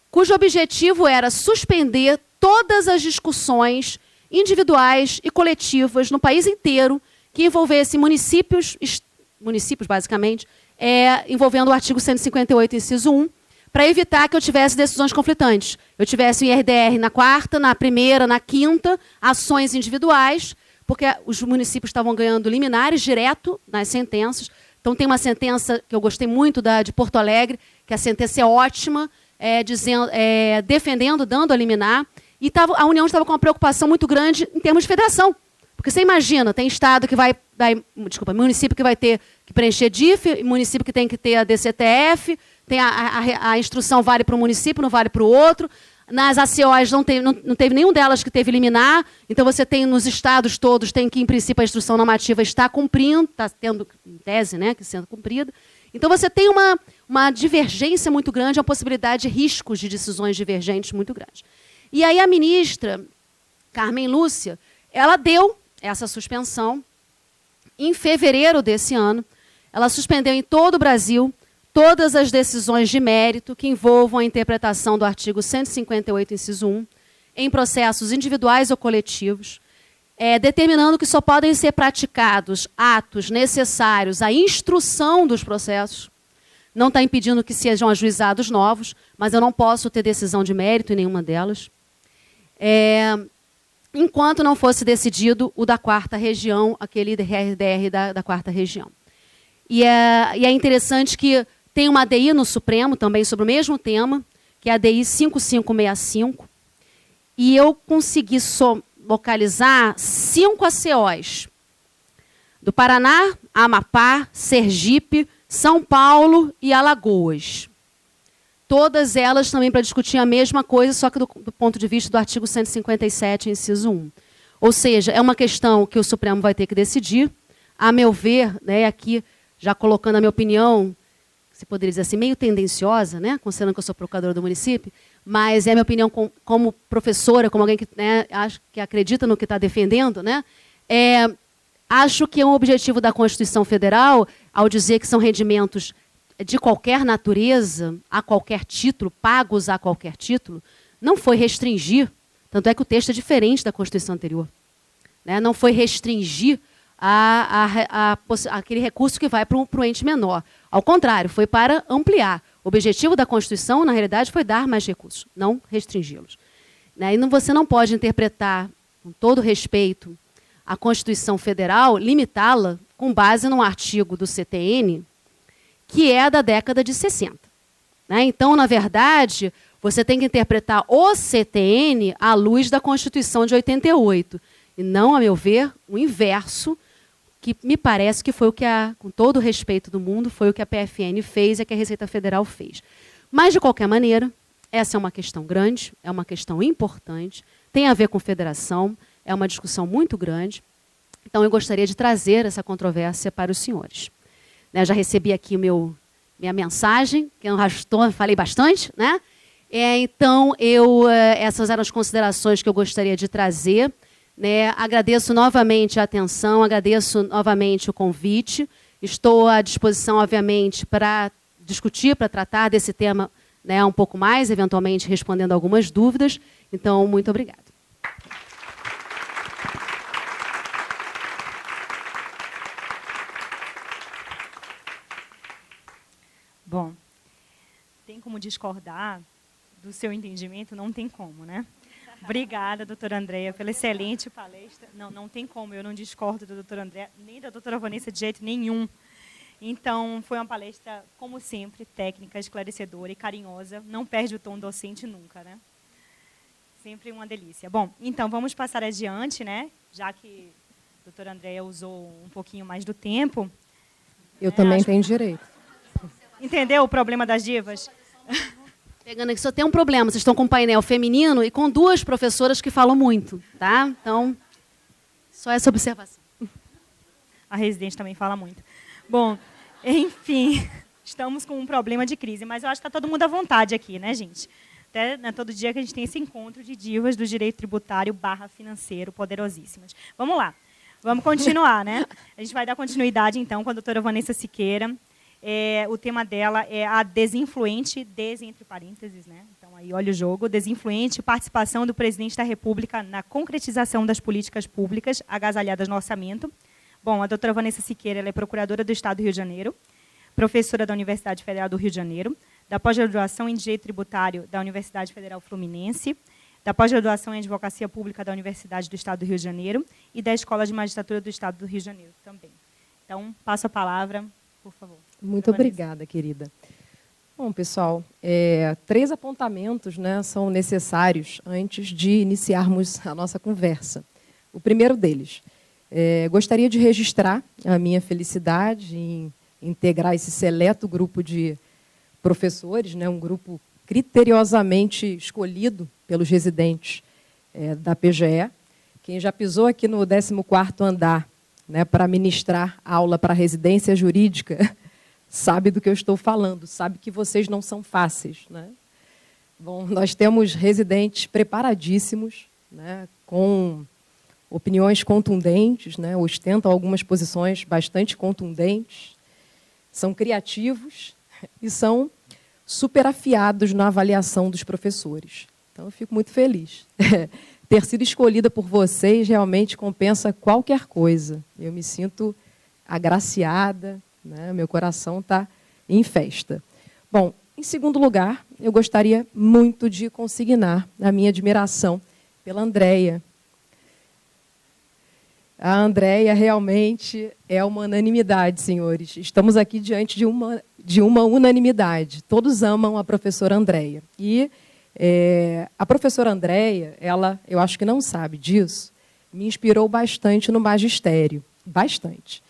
cujo objetivo era suspender todas as discussões individuais e coletivas no país inteiro que envolvessem municípios basicamente, envolvendo o artigo 158, inciso 1, para evitar que eu tivesse decisões conflitantes. Eu tivesse o IRDR na quarta, na primeira, na quinta, ações individuais, porque os municípios estavam ganhando liminares direto nas sentenças. Então, tem uma sentença que eu gostei muito de Porto Alegre, que a sentença é ótima, defendendo, dando a liminar, e a União estava com uma preocupação muito grande em termos de federação. Porque você imagina, tem estado que município que vai ter que preencher DIF, município que tem que ter a DCTF, tem a instrução vale para um município, não vale para o outro. Nas ACOs não teve nenhum delas que teve liminar, então você tem nos estados todos, tem que, em princípio, a instrução normativa está cumprindo, está tendo, em tese, né, que sendo cumprida. Então você tem uma divergência muito grande, uma possibilidade de riscos de decisões divergentes muito grandes. E aí a ministra, Carmen Lúcia, ela deu essa suspensão em fevereiro desse ano. Ela suspendeu em todo o Brasil todas as decisões de mérito que envolvam a interpretação do artigo 158, inciso 1, em processos individuais ou coletivos, determinando que só podem ser praticados atos necessários à instrução dos processos. Não está impedindo que sejam ajuizados novos, mas eu não posso ter decisão de mérito em nenhuma delas. Enquanto não fosse decidido o da quarta região, aquele RDR da quarta região. E é interessante que tem uma ADI no Supremo, também sobre o mesmo tema, que é a ADI 5565, e eu consegui localizar 5 ACOs, do Paraná, Amapá, Sergipe, São Paulo e Alagoas. Todas elas também para discutir a mesma coisa, só que do ponto de vista do artigo 157, inciso 1. Ou seja, é uma questão que o Supremo vai ter que decidir. A meu ver, né, aqui, já colocando a minha opinião, você poderia dizer assim, meio tendenciosa, né, considerando que eu sou procuradora do município, mas é a minha opinião como professora, como alguém que, né, acho que acredita no que está defendendo, né, acho que é um objetivo da Constituição Federal, ao dizer que são rendimentos de qualquer natureza, a qualquer título, pagos a qualquer título, não foi restringir, tanto é que o texto é diferente da Constituição anterior, né? Não foi restringir aquele recurso que vai para o ente menor. Ao contrário, foi para ampliar. O objetivo da Constituição, na realidade, foi dar mais recursos, não restringi-los. Né? E você não pode interpretar, com todo respeito, a Constituição Federal, limitá-la com base num artigo do CTN, que é da década de 60. Né? Então, na verdade, você tem que interpretar o CTN à luz da Constituição de 88. E não, a meu ver, o inverso, que me parece que foi o que, com todo o respeito do mundo, foi o que a PFN fez e que a Receita Federal fez. Mas, de qualquer maneira, essa é uma questão grande, é uma questão importante, tem a ver com federação, é uma discussão muito grande. Então, eu gostaria de trazer essa controvérsia para os senhores. Né, já recebi aqui minha mensagem, que eu falei bastante, né? Então, essas eram as considerações que eu gostaria de trazer. Né? Agradeço novamente a atenção, agradeço novamente o convite. Estou à disposição, obviamente, para discutir, para tratar desse tema, né, um pouco mais, eventualmente respondendo algumas dúvidas. Então, muito obrigada. Bom, tem como discordar do seu entendimento? Não tem como, né? Obrigada, doutora Andréia, pela excelente palestra. Não tem como, eu não discordo da doutora Andréia, nem da doutora Vanessa de jeito nenhum. Então, foi uma palestra, como sempre, técnica, esclarecedora e carinhosa. Não perde o tom docente nunca, né? Sempre uma delícia. Bom, então, vamos passar adiante, né? Já que a doutora Andréia usou um pouquinho mais do tempo. Eu também tenho direito. Entendeu o problema das divas? Pegando aqui, só tem um problema. Vocês estão com um painel feminino e com 2 professoras que falam muito, tá? Então, só essa observação. A residente também fala muito. Bom, enfim, estamos com um problema de crise, mas eu acho que está todo mundo à vontade aqui, né, gente? Até, né, todo dia que a gente tem esse encontro de divas do direito tributário / financeiro, poderosíssimas. Vamos lá. Vamos continuar, né? A gente vai dar continuidade, então, com a doutora Vanessa Siqueira. O tema dela é a desinfluente, entre parênteses, né? Então, aí, olha o jogo, desinfluente participação do presidente da República na concretização das políticas públicas agasalhadas no orçamento. Bom, a doutora Vanessa Siqueira ela é procuradora do Estado do Rio de Janeiro, professora da Universidade Federal do Rio de Janeiro, da pós-graduação em Direito Tributário da Universidade Federal Fluminense, da pós-graduação em Advocacia Pública da Universidade do Estado do Rio de Janeiro e da Escola de Magistratura do Estado do Rio de Janeiro também. Então, passo a palavra, por favor. Muito obrigada, querida. Bom, pessoal, 3 apontamentos, né, são necessários antes de iniciarmos a nossa conversa. O primeiro deles, gostaria de registrar a minha felicidade em integrar esse seleto grupo de professores, né, um grupo criteriosamente escolhido pelos residentes da PGE. Quem já pisou aqui no 14º andar, né, para ministrar aula para residência jurídica, sabe do que eu estou falando, sabe que vocês não são fáceis, né? Bom, nós temos residentes preparadíssimos, né, com opiniões contundentes, né, ostentam algumas posições bastante contundentes, são criativos e são super afiados na avaliação dos professores. Então, eu fico muito feliz. Ter sido escolhida por vocês realmente compensa qualquer coisa. Eu me sinto agraciada, né? Meu coração está em festa. Bom, em segundo lugar, eu gostaria muito de consignar a minha admiração pela Andréia. A Andréia realmente é uma unanimidade, senhores. Estamos aqui diante de uma unanimidade. Todos amam a professora Andréia. E a professora Andréia, ela, eu acho que não sabe disso, me inspirou bastante no magistério. Bastante.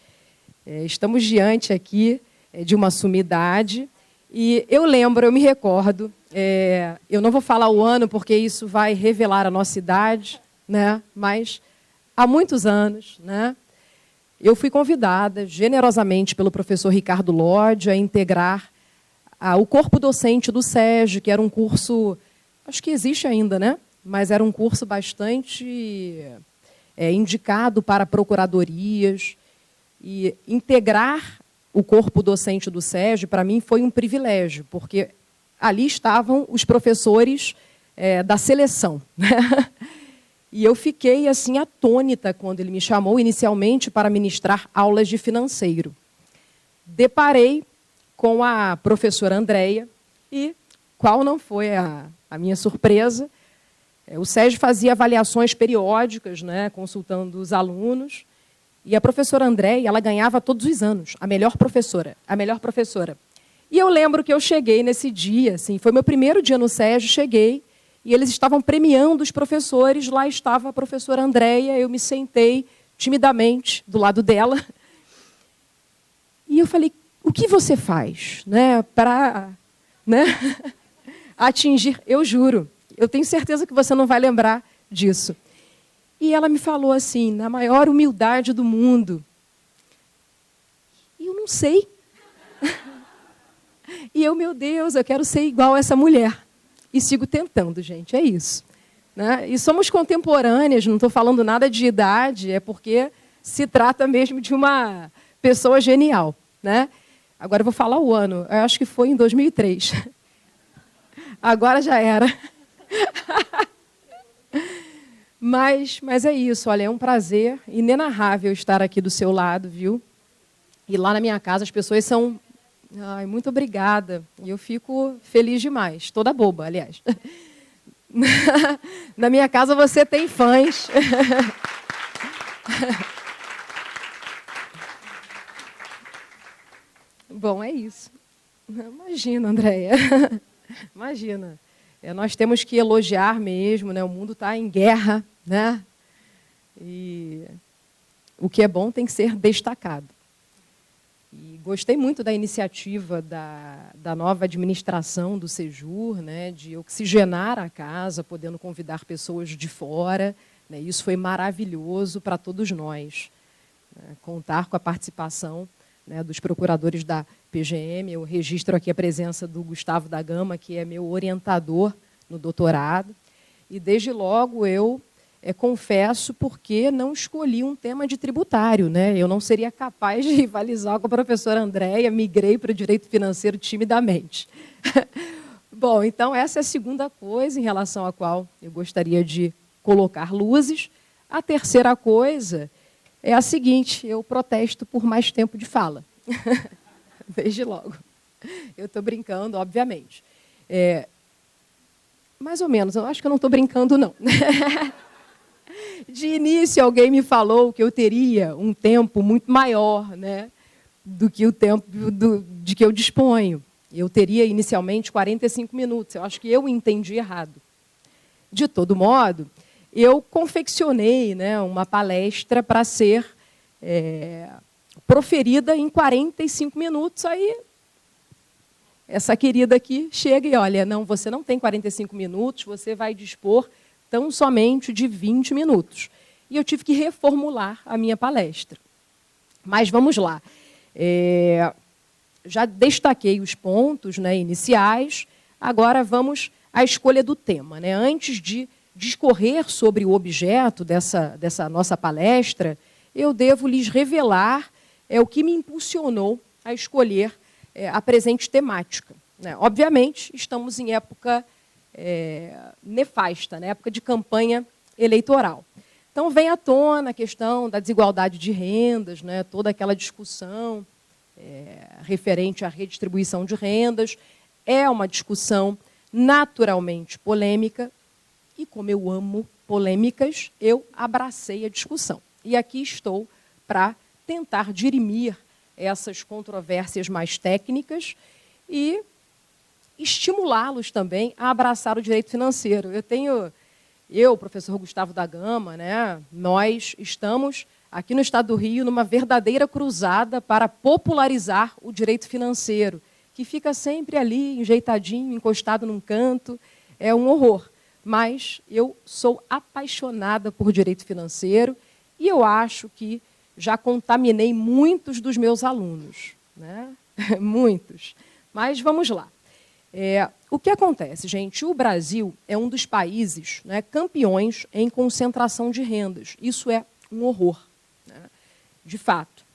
Estamos diante aqui de uma sumidade. E eu me recordo, eu não vou falar o ano, porque isso vai revelar a nossa idade, né? Mas há muitos anos, né, eu fui convidada generosamente pelo professor Ricardo Lodge a integrar o corpo docente do SESG, que era um curso, acho que existe ainda, né? Mas era um curso bastante indicado para procuradorias. E integrar o corpo docente do SESG, para mim, foi um privilégio, porque ali estavam os professores da seleção, né? E eu fiquei assim atônita quando ele me chamou inicialmente para ministrar aulas de financeiro. Deparei com a professora Andréia e, qual não foi a minha surpresa, o SESG fazia avaliações periódicas, né, consultando os alunos, e a professora Andréia, ela ganhava todos os anos a melhor professora, a melhor professora. E eu lembro que eu cheguei nesse dia, assim, foi meu primeiro dia no SESG, cheguei, e eles estavam premiando os professores, lá estava a professora Andréia, eu me sentei timidamente do lado dela. E eu falei, o que você faz, né, para, né, atingir? Eu juro, eu tenho certeza que você não vai lembrar disso. E ela me falou assim, na maior humildade do mundo, e eu não sei. E eu, meu Deus, eu quero ser igual a essa mulher. E sigo tentando, gente, é isso. Né? E somos contemporâneas, não estou falando nada de idade, é porque se trata mesmo de uma pessoa genial. Né? Agora eu vou falar o ano, eu acho que foi em 2003. Agora já era. Mas é isso, olha, é um prazer inenarrável estar aqui do seu lado, viu? E lá na minha casa as pessoas são... Ai, muito obrigada. E eu fico feliz demais. Toda boba, aliás. Na minha casa você tem fãs. Bom, é isso. Imagina, Andréia. Imagina. Nós temos que elogiar mesmo, né? O mundo está em guerra, né? E o que é bom tem que ser destacado. E gostei muito da iniciativa da nova administração do Sejur, né, de oxigenar a casa, podendo convidar pessoas de fora. Né, isso foi maravilhoso para todos nós. Né, contar com a participação, né, dos procuradores da PGM. Eu registro aqui a presença do Gustavo da Gama, que é meu orientador no doutorado. E, desde logo, eu confesso, porque não escolhi um tema de tributário, né? Eu não seria capaz de rivalizar com a professora Andréia, migrei para o direito financeiro timidamente. Bom, então essa é a segunda coisa em relação à qual eu gostaria de colocar luzes. A terceira coisa é a seguinte: eu protesto por mais tempo de fala. Desde logo. Eu estou brincando, obviamente. Mais ou menos, eu acho que eu não estou brincando, não. De início, alguém me falou que eu teria um tempo muito maior, né, do que o tempo de que eu disponho. Eu teria, inicialmente, 45 minutos. Eu acho que eu entendi errado. De todo modo, eu confeccionei, né, uma palestra para ser proferida em 45 minutos. Aí, essa querida aqui chega e olha, não, você não tem 45 minutos, você vai dispor tão somente de 20 minutos. E eu tive que reformular a minha palestra. Mas vamos lá. Já destaquei os pontos, né, iniciais, agora vamos à escolha do tema, né? Antes de discorrer sobre o objeto dessa nossa palestra, eu devo lhes revelar o que me impulsionou a escolher a presente temática, né? Obviamente, estamos em época nefasta, né? Época de campanha eleitoral. Então, vem à tona a questão da desigualdade de rendas, né? Toda aquela discussão referente à redistribuição de rendas. É uma discussão naturalmente polêmica, e como eu amo polêmicas, eu abracei a discussão. E aqui estou para tentar dirimir essas controvérsias mais técnicas e estimulá-los também a abraçar o direito financeiro. Eu, professor Gustavo da Gama, né, nós estamos aqui no Estado do Rio numa verdadeira cruzada para popularizar o direito financeiro, que fica sempre ali, enjeitadinho, encostado num canto. É um horror. Mas eu sou apaixonada por direito financeiro e eu acho que já contaminei muitos dos meus alunos, né? Muitos. Mas vamos lá. O que acontece, gente? O Brasil é um dos países, né, campeões em concentração de rendas. Isso é um horror, né, de fato.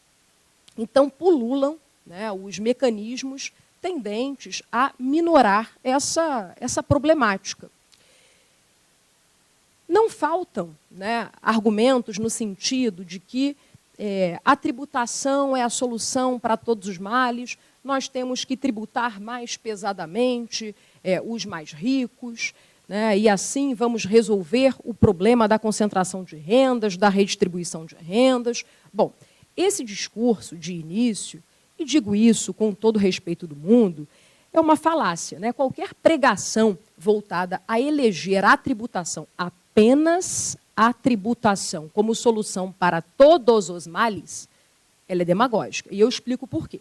Então, pululam, né, os mecanismos tendentes a minorar essa problemática. Não faltam, né, argumentos no sentido de que a tributação é a solução para todos os males, nós temos que tributar mais pesadamente os mais ricos, né, e assim vamos resolver o problema da concentração de rendas, da redistribuição de rendas. Bom, esse discurso de início, e digo isso com todo o respeito do mundo, é uma falácia, né? Qualquer pregação voltada a eleger a tributação, apenas a tributação, como solução para todos os males, ela é demagógica. E eu explico por quê.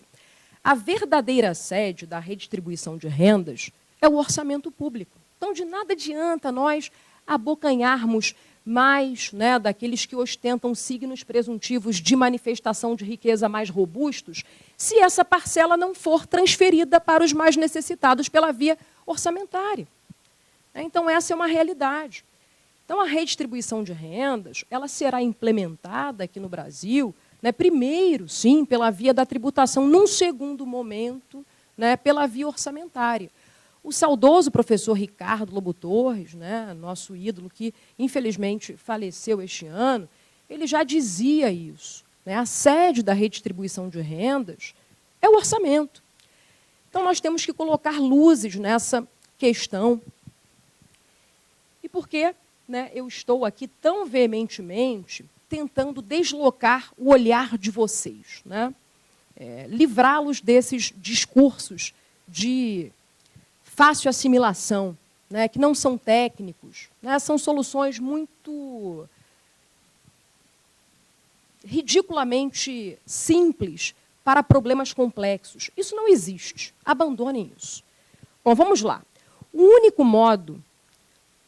A verdadeira sede da redistribuição de rendas é o orçamento público. Então, de nada adianta nós abocanharmos mais, né, daqueles que ostentam signos presuntivos de manifestação de riqueza mais robustos, se essa parcela não for transferida para os mais necessitados pela via orçamentária. Então, essa é uma realidade. Então, a redistribuição de rendas, ela será implementada aqui no Brasil, né, primeiro, sim, pela via da tributação, num segundo momento, né, pela via orçamentária. O saudoso professor Ricardo Lobo Torres, né, nosso ídolo, que infelizmente faleceu este ano, ele já dizia isso, né, a sede da redistribuição de rendas é o orçamento. Então, nós temos que colocar luzes nessa questão. E por que, né, eu estou aqui tão veementemente tentando deslocar o olhar de vocês, né? Livrá-los desses discursos de fácil assimilação, né, que não são técnicos, né, são soluções muito ridiculamente simples para problemas complexos. Isso não existe. Abandonem isso. Bom, vamos lá. O único modo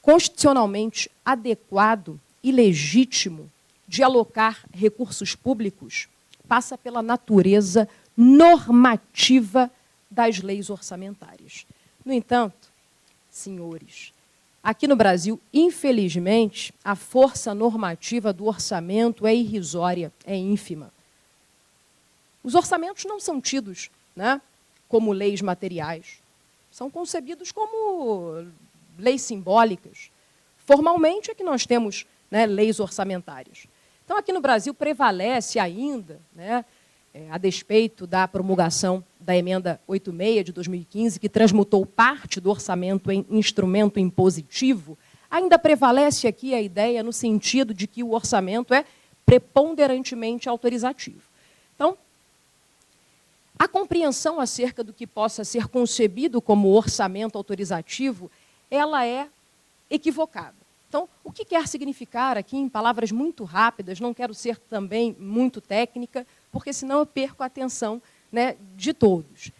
constitucionalmente adequado e legítimo de alocar recursos públicos passa pela natureza normativa das leis orçamentárias. No entanto, senhores, aqui no Brasil, infelizmente, a força normativa do orçamento é irrisória, é ínfima. Os orçamentos não são tidos, né, como leis materiais. São concebidos como leis simbólicas. Formalmente é que nós temos, né, leis orçamentárias. Então, aqui no Brasil, prevalece ainda, né, a despeito da promulgação da Emenda 86 de 2015, que transmutou parte do orçamento em instrumento impositivo, ainda prevalece aqui a ideia no sentido de que o orçamento é preponderantemente autorizativo. Então, a compreensão acerca do que possa ser concebido como orçamento autorizativo, ela é equivocada. Então, o que quer significar aqui, em palavras muito rápidas, não quero ser também muito técnica, porque senão eu perco a atenção, né, de todos.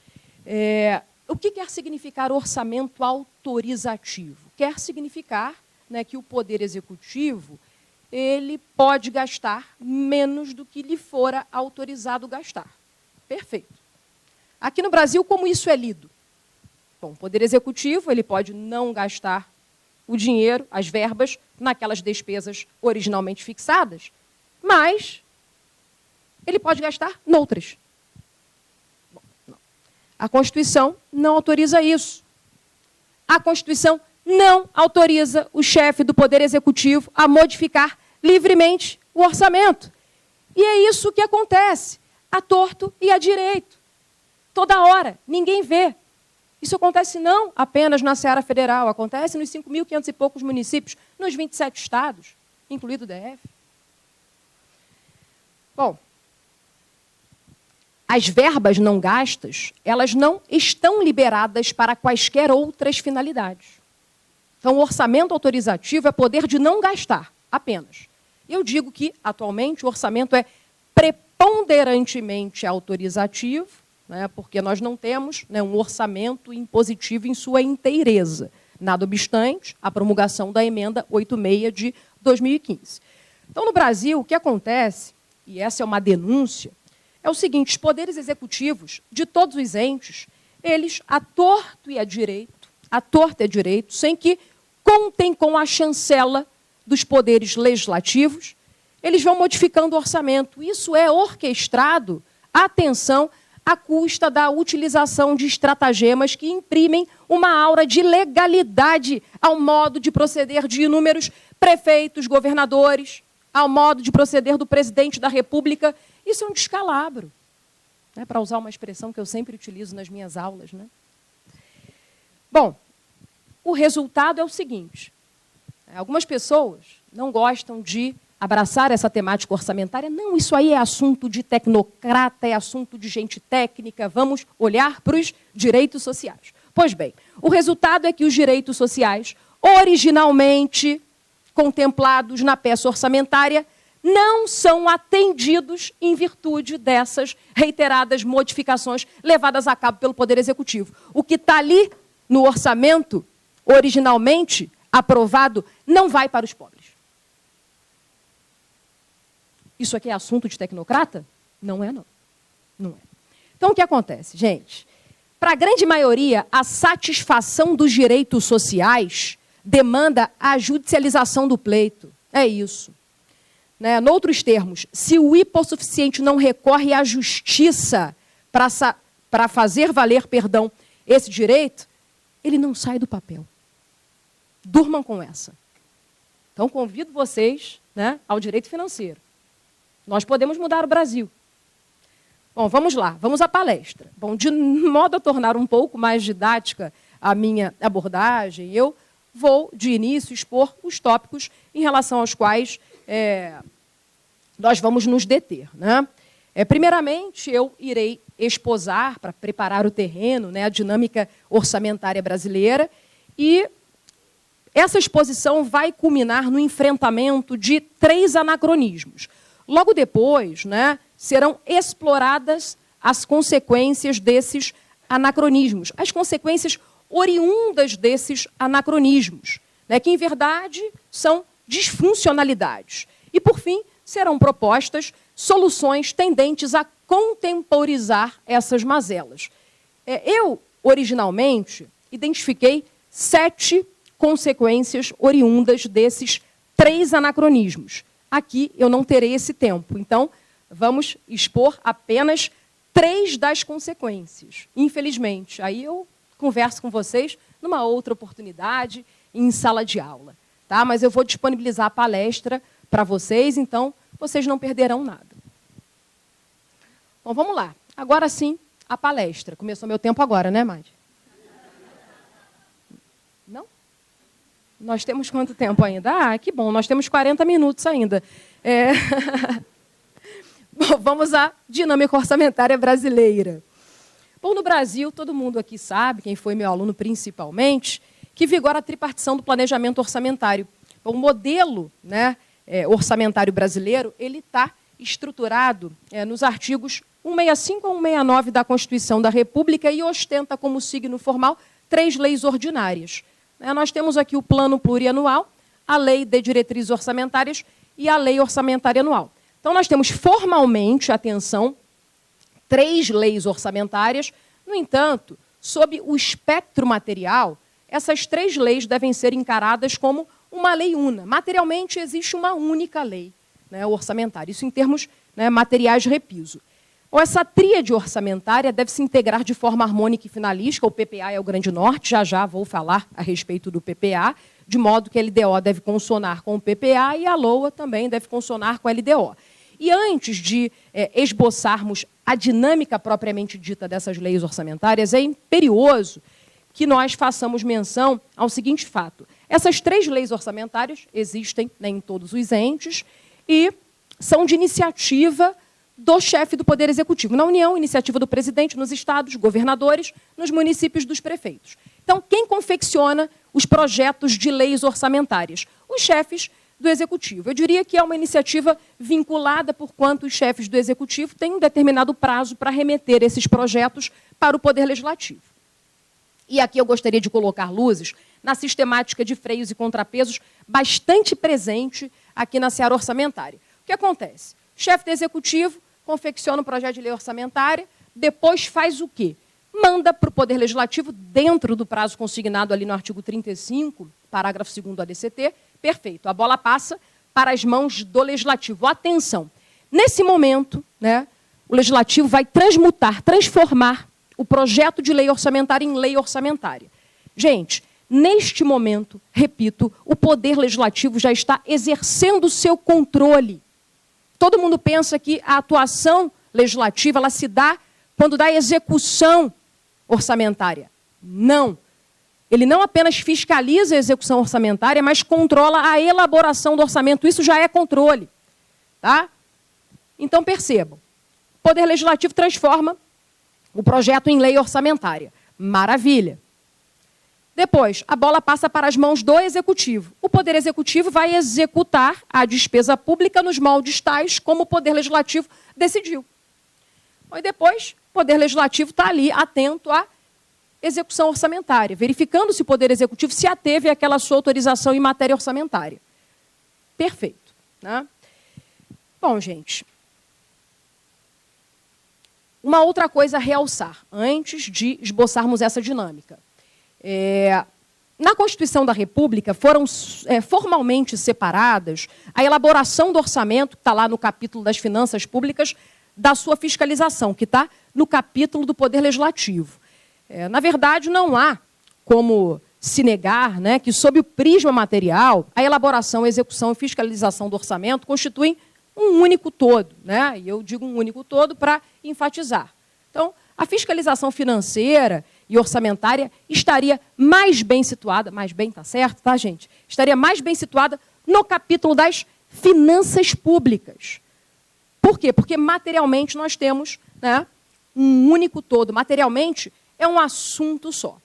O que quer significar orçamento autorizativo? Quer significar, né, que o Poder Executivo ele pode gastar menos do que lhe fora autorizado gastar. Perfeito. Aqui no Brasil, como isso é lido? Bom, o Poder Executivo ele pode não gastar o dinheiro, as verbas, naquelas despesas originalmente fixadas, mas ele pode gastar noutras. Bom, não. A Constituição não autoriza isso. A Constituição não autoriza o chefe do Poder Executivo a modificar livremente o orçamento. E é isso que acontece, à torto e à direito. Toda hora, ninguém vê. Isso acontece não apenas na Seara Federal, acontece nos 5.500 e poucos municípios, nos 27 estados, incluído o DF. Bom, as verbas não gastas, elas não estão liberadas para quaisquer outras finalidades. Então, o orçamento autorizativo é poder de não gastar, apenas. Eu digo que, atualmente, o orçamento é preponderantemente autorizativo, né, porque nós não temos, né, um orçamento impositivo em sua inteireza. Nada obstante, a promulgação da Emenda 86 de 2015. Então, no Brasil, o que acontece, e essa é uma denúncia, é o seguinte: os poderes executivos de todos os entes, eles, à torto e à direito, sem que contem com a chancela dos poderes legislativos, eles vão modificando o orçamento. Isso é orquestrado, atenção, à custa da utilização de estratagemas que imprimem uma aura de legalidade ao modo de proceder de inúmeros prefeitos, governadores, ao modo de proceder do presidente da República. Isso é um descalabro, né, para usar uma expressão que eu sempre utilizo nas minhas aulas, né? Bom, o resultado é o seguinte: algumas pessoas não gostam de abraçar essa temática orçamentária. Não, isso aí é assunto de tecnocrata, é assunto de gente técnica, vamos olhar para os direitos sociais. Pois bem, o resultado é que os direitos sociais, originalmente contemplados na peça orçamentária, não são atendidos em virtude dessas reiteradas modificações levadas a cabo pelo Poder Executivo. O que está ali no orçamento, originalmente aprovado, não vai para os pobres. Isso aqui é assunto de tecnocrata? Não é, não. Não é. Então, o que acontece, gente? Para a grande maioria, a satisfação dos direitos sociais demanda a judicialização do pleito. É isso. Né? Noutros termos, se o hipossuficiente não recorre à justiça para fazer valer, esse direito, ele não sai do papel. Durmam com essa. Então, convido vocês, né, ao direito financeiro. Nós podemos mudar o Brasil. Bom, vamos lá, vamos à palestra. Bom, de modo a tornar um pouco mais didática a minha abordagem, eu vou, de início, expor os tópicos em relação aos quais nós vamos nos deter, né? Primeiramente, eu irei esposar, para preparar o terreno, né, a dinâmica orçamentária brasileira, e essa exposição vai culminar no enfrentamento de 3 anacronismos. Logo depois, né, serão exploradas as consequências desses anacronismos, as consequências oriundas desses anacronismos, né, que, em verdade, são disfuncionalidades. E, por fim, serão propostas soluções tendentes a contemporizar essas mazelas. Eu, originalmente, identifiquei 7 consequências oriundas desses 3 anacronismos. Aqui eu não terei esse tempo, então vamos expor apenas 3 das consequências, infelizmente. Aí eu converso com vocês numa outra oportunidade, em sala de aula. Tá? Mas eu vou disponibilizar a palestra para vocês, então vocês não perderão nada. Bom, vamos lá. Agora sim, a palestra. Começou meu tempo agora, né, Madi? Não? Nós temos quanto tempo ainda? Ah, que bom, nós temos 40 minutos ainda. Bom, vamos à dinâmica orçamentária brasileira. Bom, no Brasil, todo mundo aqui sabe, quem foi meu aluno principalmente, que vigora a tripartição do planejamento orçamentário. Bom, o modelo, né, orçamentário brasileiro, ele está estruturado nos artigos 165 a 169 da Constituição da República e ostenta como signo formal 3 leis ordinárias. Nós temos aqui o Plano Plurianual, a Lei de Diretrizes Orçamentárias e a Lei Orçamentária Anual. Então, nós temos formalmente, atenção, 3 leis orçamentárias. No entanto, sob o espectro material, essas 3 leis devem ser encaradas como uma lei una. Materialmente, existe uma única lei, né, orçamentária. Isso em termos, né, materiais, repiso. Ou essa tríade orçamentária deve se integrar de forma harmônica e finalística. O PPA é o grande norte, já vou falar a respeito do PPA, de modo que a LDO deve consonar com o PPA e a LOA também deve consonar com a LDO. E antes de esboçarmos a dinâmica propriamente dita dessas leis orçamentárias, é imperioso que nós façamos menção ao seguinte fato. Essas 3 leis orçamentárias existem, né, em todos os entes e são de iniciativa do chefe do Poder Executivo. Na União, iniciativa do presidente, nos estados, governadores, nos municípios, dos prefeitos. Então, quem confecciona os projetos de leis orçamentárias? Os chefes do Executivo. Eu diria que é uma iniciativa vinculada, porquanto os chefes do Executivo têm um determinado prazo para remeter esses projetos para o Poder Legislativo. E aqui eu gostaria de colocar luzes na sistemática de freios e contrapesos bastante presente aqui na seara orçamentária. O que acontece? O chefe do Executivo confecciona um projeto de lei orçamentária, depois faz o quê? Manda para o Poder Legislativo, dentro do prazo consignado ali no artigo 35, parágrafo 2º do ADCT, perfeito. A bola passa para as mãos do Legislativo. Atenção, nesse momento, né, o Legislativo vai transformar o projeto de lei orçamentária em lei orçamentária. Gente, neste momento, repito, o Poder Legislativo já está exercendo o seu controle. Todo mundo pensa que a atuação legislativa ela se dá quando dá execução orçamentária. Não. Ele não apenas fiscaliza a execução orçamentária, mas controla a elaboração do orçamento. Isso já é controle. Tá? Então, percebam. O Poder Legislativo transforma o projeto em lei orçamentária. Maravilha. Depois, a bola passa para as mãos do Executivo. O Poder Executivo vai executar a despesa pública nos moldes tais como o Poder Legislativo decidiu. E depois, o Poder Legislativo está ali atento à execução orçamentária, verificando se o Poder Executivo se ateve àquela sua autorização em matéria orçamentária. Perfeito. Né? Bom, gente, uma outra coisa a realçar, antes de esboçarmos essa dinâmica. Na Constituição da República foram formalmente separadas a elaboração do orçamento, que está lá no capítulo das finanças públicas, da sua fiscalização, que está no capítulo do Poder Legislativo. Na verdade, não há como se negar, né, que, sob o prisma material, a elaboração, execução e fiscalização do orçamento constituem um único todo. Né? E eu digo um único todo para enfatizar. Então, a fiscalização financeira e orçamentária estaria mais bem situada, mais bem, tá certo, tá, gente? Estaria mais bem situada no capítulo das finanças públicas. Por quê? Porque materialmente nós temos, né, um único todo. Materialmente é um assunto só.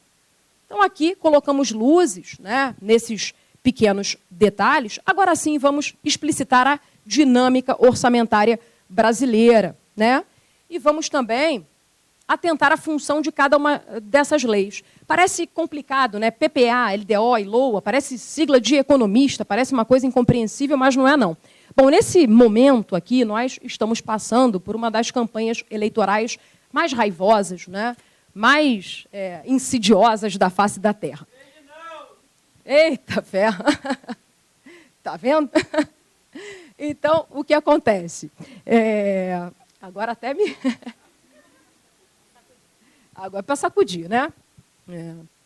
Então aqui colocamos luzes, né, nesses pequenos detalhes. Agora sim vamos explicitar a dinâmica orçamentária brasileira, né? E vamos também atentar à função de cada uma dessas leis. Parece complicado, né? PPA, LDO e LOA, parece sigla de economista, parece uma coisa incompreensível, mas não é, não. Bom, nesse momento aqui, nós estamos passando por uma das campanhas eleitorais mais raivosas, né? Mais insidiosas da face da Terra. Eita, ferro! Tá vendo? Então, o que acontece? Agora até me... Agora é para sacudir, né?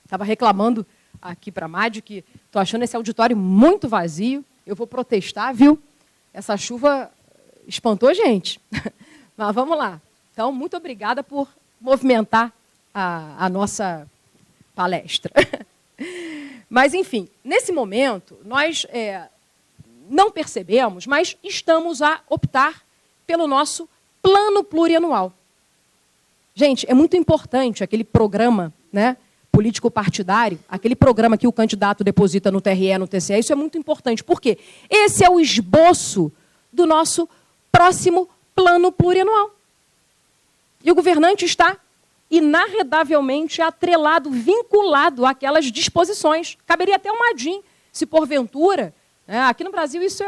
Estava reclamando aqui para a Madi que estou achando esse auditório muito vazio. Eu vou protestar, viu? Essa chuva espantou a gente. Mas vamos lá. Então, muito obrigada por movimentar a nossa palestra. Mas, enfim, nesse momento, nós não percebemos, mas estamos a optar pelo nosso plano plurianual. Gente, é muito importante aquele programa, né, político-partidário, aquele programa que o candidato deposita no TRE, no TCE, isso é muito importante. Por quê? Esse é o esboço do nosso próximo plano plurianual. E o governante está inarredavelmente atrelado, vinculado àquelas disposições. Caberia até uma ADIM, se porventura, né, aqui no Brasil isso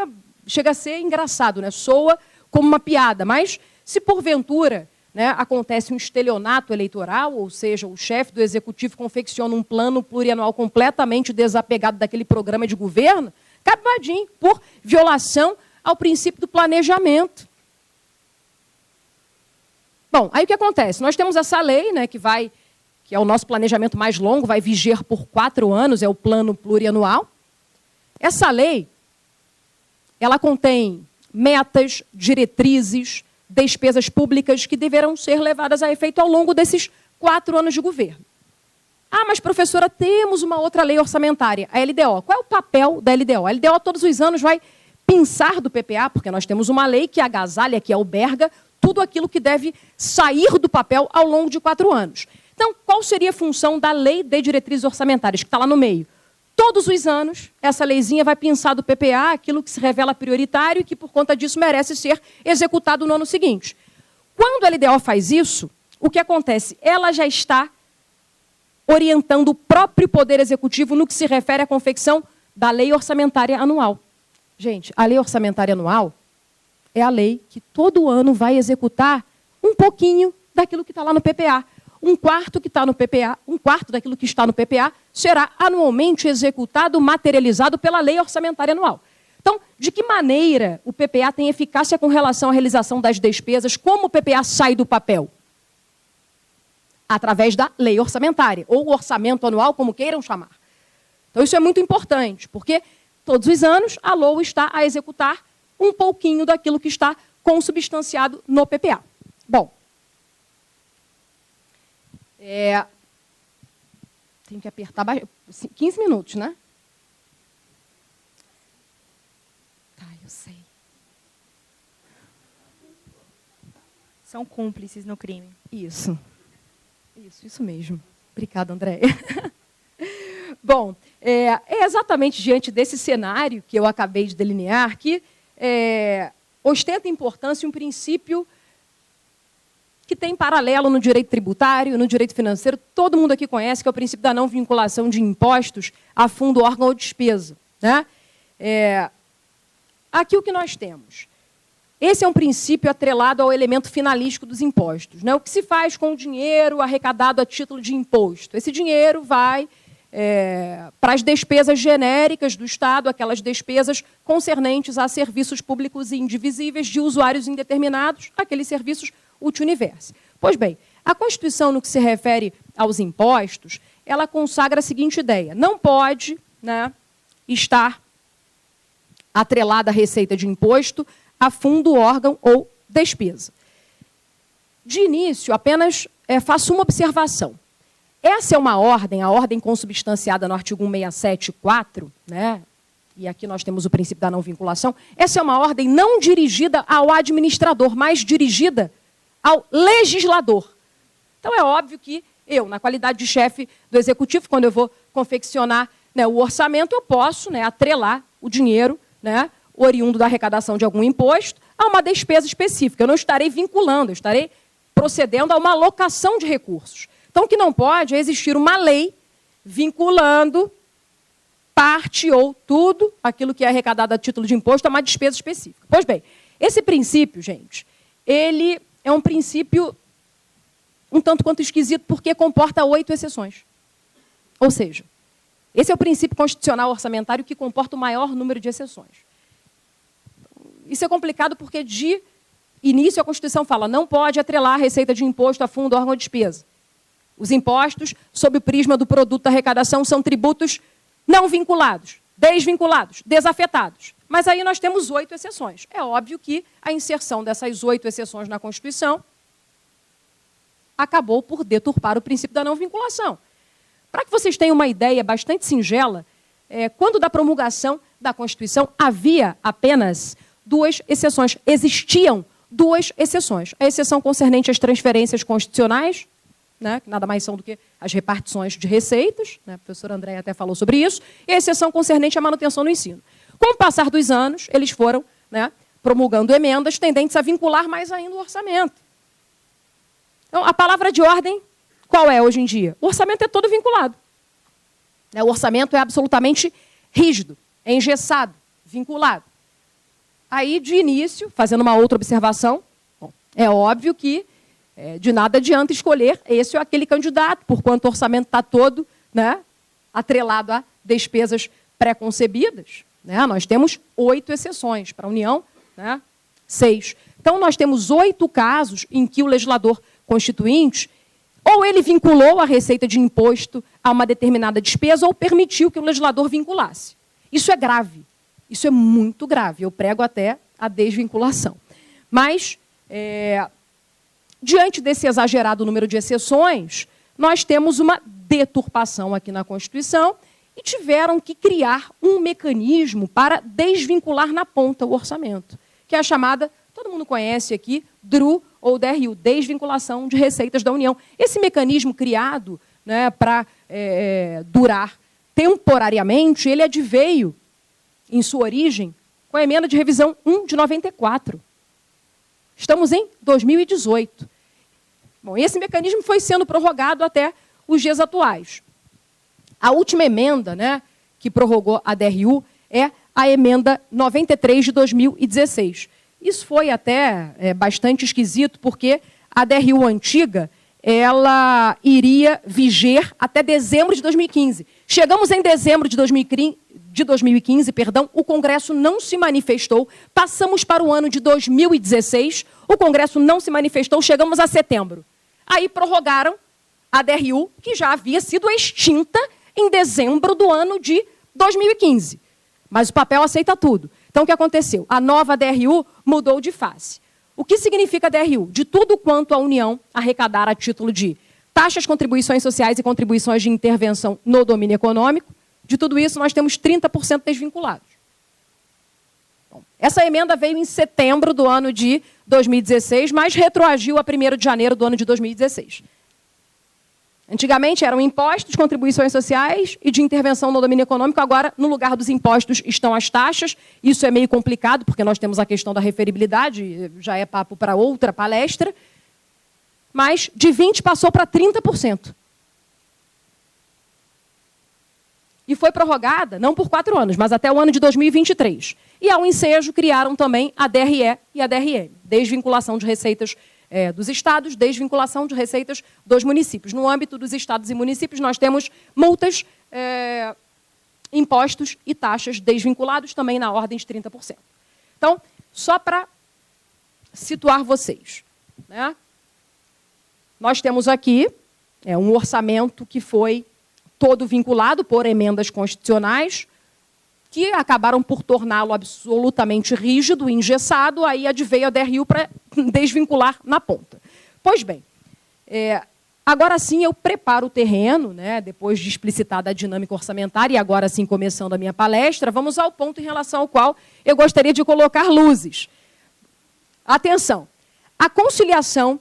chega a ser engraçado, né, soa como uma piada, mas se porventura, né, acontece um estelionato eleitoral, ou seja, o chefe do executivo confecciona um plano plurianual completamente desapegado daquele programa de governo, cabe uma ADIM por violação ao princípio do planejamento. Bom, aí o que acontece? Nós temos essa lei, né, que é o nosso planejamento mais longo, vai viger por 4 anos, é o plano plurianual. Essa lei, ela contém metas, diretrizes, despesas públicas que deverão ser levadas a efeito ao longo desses 4 anos de governo. Ah, mas professora, temos uma outra lei orçamentária, a LDO. Qual é o papel da LDO? A LDO todos os anos vai pensar do PPA, porque nós temos uma lei que agasalha, que alberga tudo aquilo que deve sair do papel ao longo de 4 anos. Então, qual seria a função da lei de diretrizes orçamentárias, que está lá no meio? Todos os anos, essa leizinha vai pensar do PPA aquilo que se revela prioritário e que, por conta disso, merece ser executado no ano seguinte. Quando a LDO faz isso, o que acontece? Ela já está orientando o próprio Poder Executivo no que se refere à confecção da lei orçamentária anual. Gente, a lei orçamentária anual é a lei que todo ano vai executar um pouquinho daquilo que está lá no PPA. Um quarto que está no PPA, um quarto daquilo que está no PPA será anualmente executado, materializado pela lei orçamentária anual. Então, de que maneira o PPA tem eficácia com relação à realização das despesas? Como o PPA sai do papel? Através da lei orçamentária, ou orçamento anual, como queiram chamar. Então, isso é muito importante, porque todos os anos a LOA está a executar um pouquinho daquilo que está consubstanciado no PPA. Bom, tenho que apertar 15 minutos, né? Tá, eu sei. São cúmplices no crime. Isso mesmo. Obrigada, Andréia. Bom, é exatamente diante desse cenário que eu acabei de delinear que ostenta importância um princípio que tem paralelo no direito tributário, no direito financeiro, todo mundo aqui conhece, que é o princípio da não vinculação de impostos a fundo, órgão ou despesa, né? Aqui o que nós temos? Esse é um princípio atrelado ao elemento finalístico dos impostos, né? O que se faz com o dinheiro arrecadado a título de imposto? Esse dinheiro vai para as despesas genéricas do Estado, aquelas despesas concernentes a serviços públicos indivisíveis de usuários indeterminados, aqueles serviços ultra-universo. Pois bem, a Constituição, no que se refere aos impostos, ela consagra a seguinte ideia: não pode, né, estar atrelada a receita de imposto a fundo, órgão ou despesa. De início, apenas faço uma observação. Essa é uma ordem, a ordem consubstanciada no artigo 167.4, né? E aqui nós temos o princípio da não vinculação. Essa é uma ordem não dirigida ao administrador, mas dirigida ao legislador. Então, é óbvio que eu, na qualidade de chefe do Executivo, quando eu vou confeccionar, né, o orçamento, eu posso, né, atrelar o dinheiro, né, oriundo da arrecadação de algum imposto a uma despesa específica. Eu não estarei vinculando, eu estarei procedendo a uma alocação de recursos. Então, o que não pode é existir uma lei vinculando parte ou tudo aquilo que é arrecadado a título de imposto a uma despesa específica. Pois bem, esse princípio, gente, ele é um princípio um tanto quanto esquisito porque comporta 8 exceções. Ou seja, Esse é o princípio constitucional orçamentário que comporta o maior número de exceções. Isso é complicado porque, de início, a Constituição fala não pode atrelar a receita de imposto a fundo, órgão ou despesa. Os impostos, sob o prisma do produto da arrecadação, são tributos não vinculados, desvinculados, desafetados. Mas aí nós temos 8 exceções. É óbvio que a inserção dessas 8 exceções na Constituição acabou por deturpar o princípio da não vinculação. Para que vocês tenham uma ideia bastante singela, quando da promulgação da Constituição havia apenas 2 exceções. Existiam 2 exceções. A exceção concernente às transferências constitucionais, né, que nada mais são do que as repartições de receitas, né, a professora Andréia até falou sobre isso, e a exceção concernente à manutenção do ensino. Com o passar dos anos, eles foram, né, promulgando emendas tendentes a vincular mais ainda o orçamento. Então, a palavra de ordem, qual é hoje em dia? O orçamento é todo vinculado. O orçamento é absolutamente rígido, é engessado, vinculado. Aí, de início, fazendo uma outra observação, bom, é óbvio que de nada adianta escolher esse ou aquele candidato, porquanto o orçamento está todo, né, atrelado a despesas pré-concebidas. Né? Nós temos 8 exceções para a União, né, 6. Então, nós temos 8 casos em que o legislador constituinte, ou ele vinculou a receita de imposto a uma determinada despesa, ou permitiu que o legislador vinculasse. Isso é grave. Isso é muito grave. Eu prego até a desvinculação. Mas, diante desse exagerado número de exceções, nós temos uma deturpação aqui na Constituição e tiveram que criar um mecanismo para desvincular na ponta o orçamento, que é a chamada, todo mundo conhece aqui, DRU ou DRU, Desvinculação de Receitas da União. Esse mecanismo criado, né, para durar temporariamente, ele adveio, em sua origem, com a emenda de revisão 1 de 94. Estamos em 2018. Bom, esse mecanismo foi sendo prorrogado até os dias atuais. A última emenda, né, que prorrogou a DRU é a emenda 93 de 2016. Isso foi até bastante esquisito, porque a DRU antiga ela iria viger até dezembro de 2015. Chegamos em dezembro de 2015, o Congresso não se manifestou, passamos para o ano de 2016, o Congresso não se manifestou, chegamos a setembro. Aí prorrogaram a DRU, que já havia sido extinta em dezembro do ano de 2015. Mas o papel aceita tudo. Então, o que aconteceu? A nova DRU mudou de face. O que significa a DRU? De tudo quanto a União arrecadar a título de taxas, contribuições sociais e contribuições de intervenção no domínio econômico, de tudo isso nós temos 30% desvinculados. Bom, essa emenda veio em setembro do ano de 2016, mas retroagiu a 1º de janeiro do ano de 2016. Antigamente eram impostos, contribuições sociais e de intervenção no domínio econômico. Agora, no lugar dos impostos, estão as taxas. Isso é meio complicado, porque nós temos a questão da referibilidade, já é papo para outra palestra. Mas de 20% passou para 30%. E foi prorrogada, não por 4 anos, mas até o ano de 2023. E, ao ensejo, criaram também a DRE e a DRM, desvinculação de receitas dos estados, desvinculação de receitas dos municípios. No âmbito dos estados e municípios, nós temos multas, impostos e taxas desvinculados, também na ordem de 30%. Então, só para situar vocês, né? Nós temos aqui um orçamento que foi todo vinculado por emendas constitucionais, que acabaram por torná-lo absolutamente rígido, engessado, aí adveio a DRU para desvincular na ponta. Pois bem, agora sim eu preparo o terreno, né, depois de explicitada a dinâmica orçamentária, e agora sim começando a minha palestra, vamos ao ponto em relação ao qual eu gostaria de colocar luzes. Atenção, a conciliação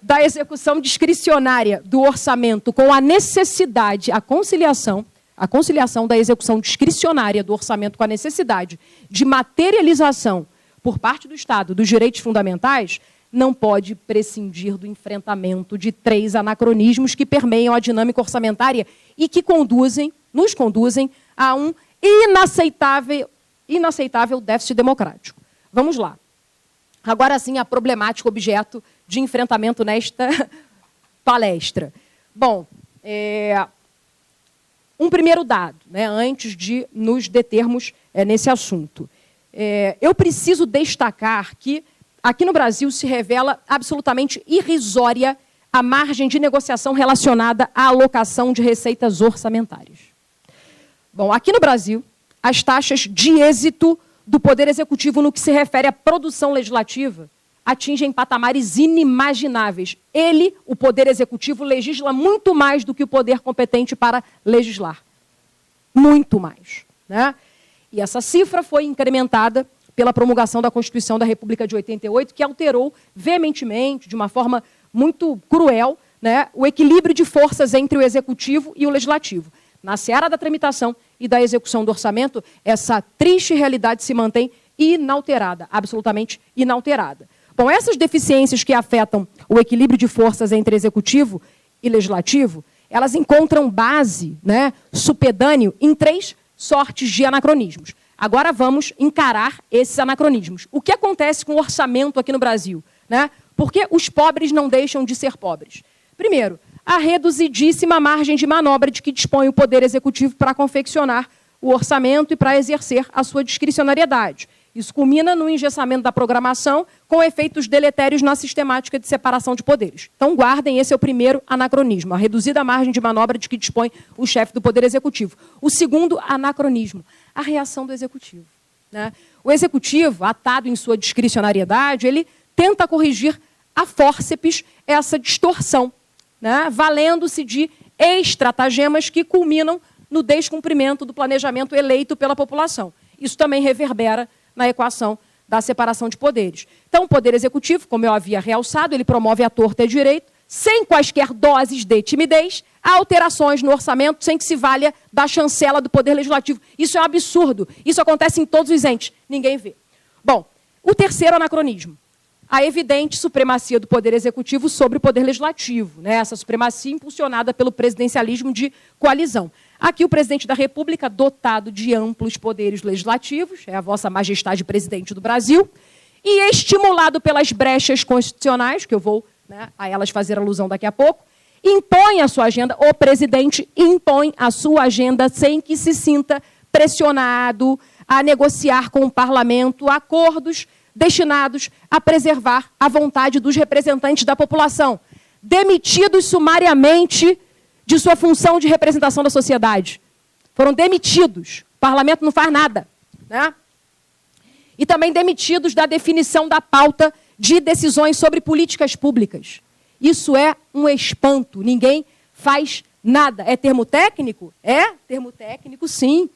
da execução discricionária do orçamento com a necessidade, a conciliação da execução discricionária do orçamento com a necessidade de materialização por parte do Estado dos direitos fundamentais, não pode prescindir do enfrentamento de 3 anacronismos que permeiam a dinâmica orçamentária e que nos conduzem a um inaceitável déficit democrático. Vamos lá. Agora sim, a problemática objeto de enfrentamento nesta palestra. Bom, Um primeiro dado, né, antes de nos determos nesse assunto. Eu preciso destacar que aqui no Brasil se revela absolutamente irrisória a margem de negociação relacionada à alocação de receitas orçamentárias. Bom, aqui no Brasil, as taxas de êxito do Poder Executivo no que se refere à produção legislativa atingem patamares inimagináveis. Ele, o Poder Executivo, legisla muito mais do que o poder competente para legislar. Muito mais, né? E essa cifra foi incrementada pela promulgação da Constituição da República de 88, que alterou veementemente, de uma forma muito cruel, né, o equilíbrio de forças entre o Executivo e o Legislativo. Na seara da tramitação e da execução do orçamento, essa triste realidade se mantém inalterada, absolutamente inalterada. Bom, essas deficiências que afetam o equilíbrio de forças entre Executivo e Legislativo, elas encontram base, né, supedâneo, em 3 sortes de anacronismos. Agora vamos encarar esses anacronismos. O que acontece com o orçamento aqui no Brasil, né? Por que os pobres não deixam de ser pobres? Primeiro, a reduzidíssima margem de manobra de que dispõe o Poder Executivo para confeccionar o orçamento e para exercer a sua discricionariedade. Isso culmina no engessamento da programação, com efeitos deletérios na sistemática de separação de poderes. Então, guardem, esse é o primeiro anacronismo, a reduzida margem de manobra de que dispõe o chefe do Poder Executivo. O segundo anacronismo, a reação do Executivo, né? O Executivo, atado em sua discricionariedade, ele tenta corrigir a fórceps essa distorção, né, valendo-se de estratagemas que culminam no descumprimento do planejamento eleito pela população. Isso também reverbera na equação da separação de poderes. Então, o Poder Executivo, como eu havia realçado, ele promove à torta e à direito, sem quaisquer doses de timidez, alterações no orçamento, sem que se valha da chancela do Poder Legislativo. Isso é um absurdo. Isso acontece em todos os entes. Ninguém vê. Bom, o terceiro anacronismo, a evidente supremacia do Poder Executivo sobre o Poder Legislativo, né? Essa supremacia impulsionada pelo presidencialismo de coalizão. Aqui o presidente da República, dotado de amplos poderes legislativos, é a vossa majestade presidente do Brasil, e estimulado pelas brechas constitucionais, que eu vou, né, a elas fazer alusão daqui a pouco, impõe a sua agenda, o presidente impõe a sua agenda sem que se sinta pressionado a negociar com o parlamento acordos destinados a preservar a vontade dos representantes da população, demitidos sumariamente de sua função de representação da sociedade. Foram demitidos. O parlamento não faz nada, né? E também demitidos da definição da pauta de decisões sobre políticas públicas. Isso é um espanto. Ninguém faz nada. É termo técnico? É termo técnico, sim.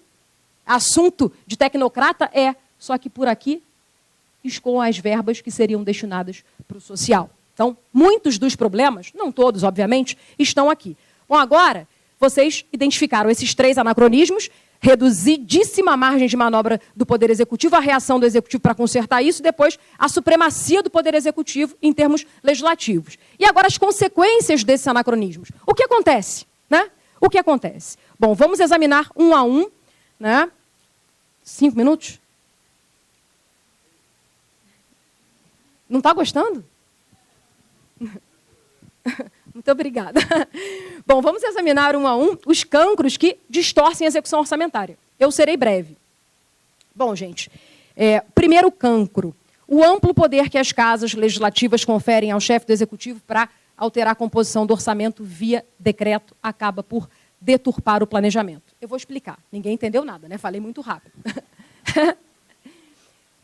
Assunto de tecnocrata? É. Só que por aqui escoam as verbas que seriam destinadas para o social. Então, muitos dos problemas, não todos, obviamente, estão aqui. Bom, agora, vocês identificaram esses 3 anacronismos, reduzidíssima margem de manobra do Poder Executivo, a reação do Executivo para consertar isso, e depois a supremacia do Poder Executivo em termos legislativos. E agora as consequências desses anacronismos. O que acontece, né? O que acontece? Bom, vamos examinar um a um, né? 5 minutos? Não está gostando? Muito obrigada. Bom, vamos examinar um a um os cancros que distorcem a execução orçamentária. Eu serei breve. Bom, gente, primeiro cancro, o amplo poder que as casas legislativas conferem ao chefe do Executivo para alterar a composição do orçamento via decreto acaba por deturpar o planejamento. Eu vou explicar. Ninguém entendeu nada, né? Falei muito rápido.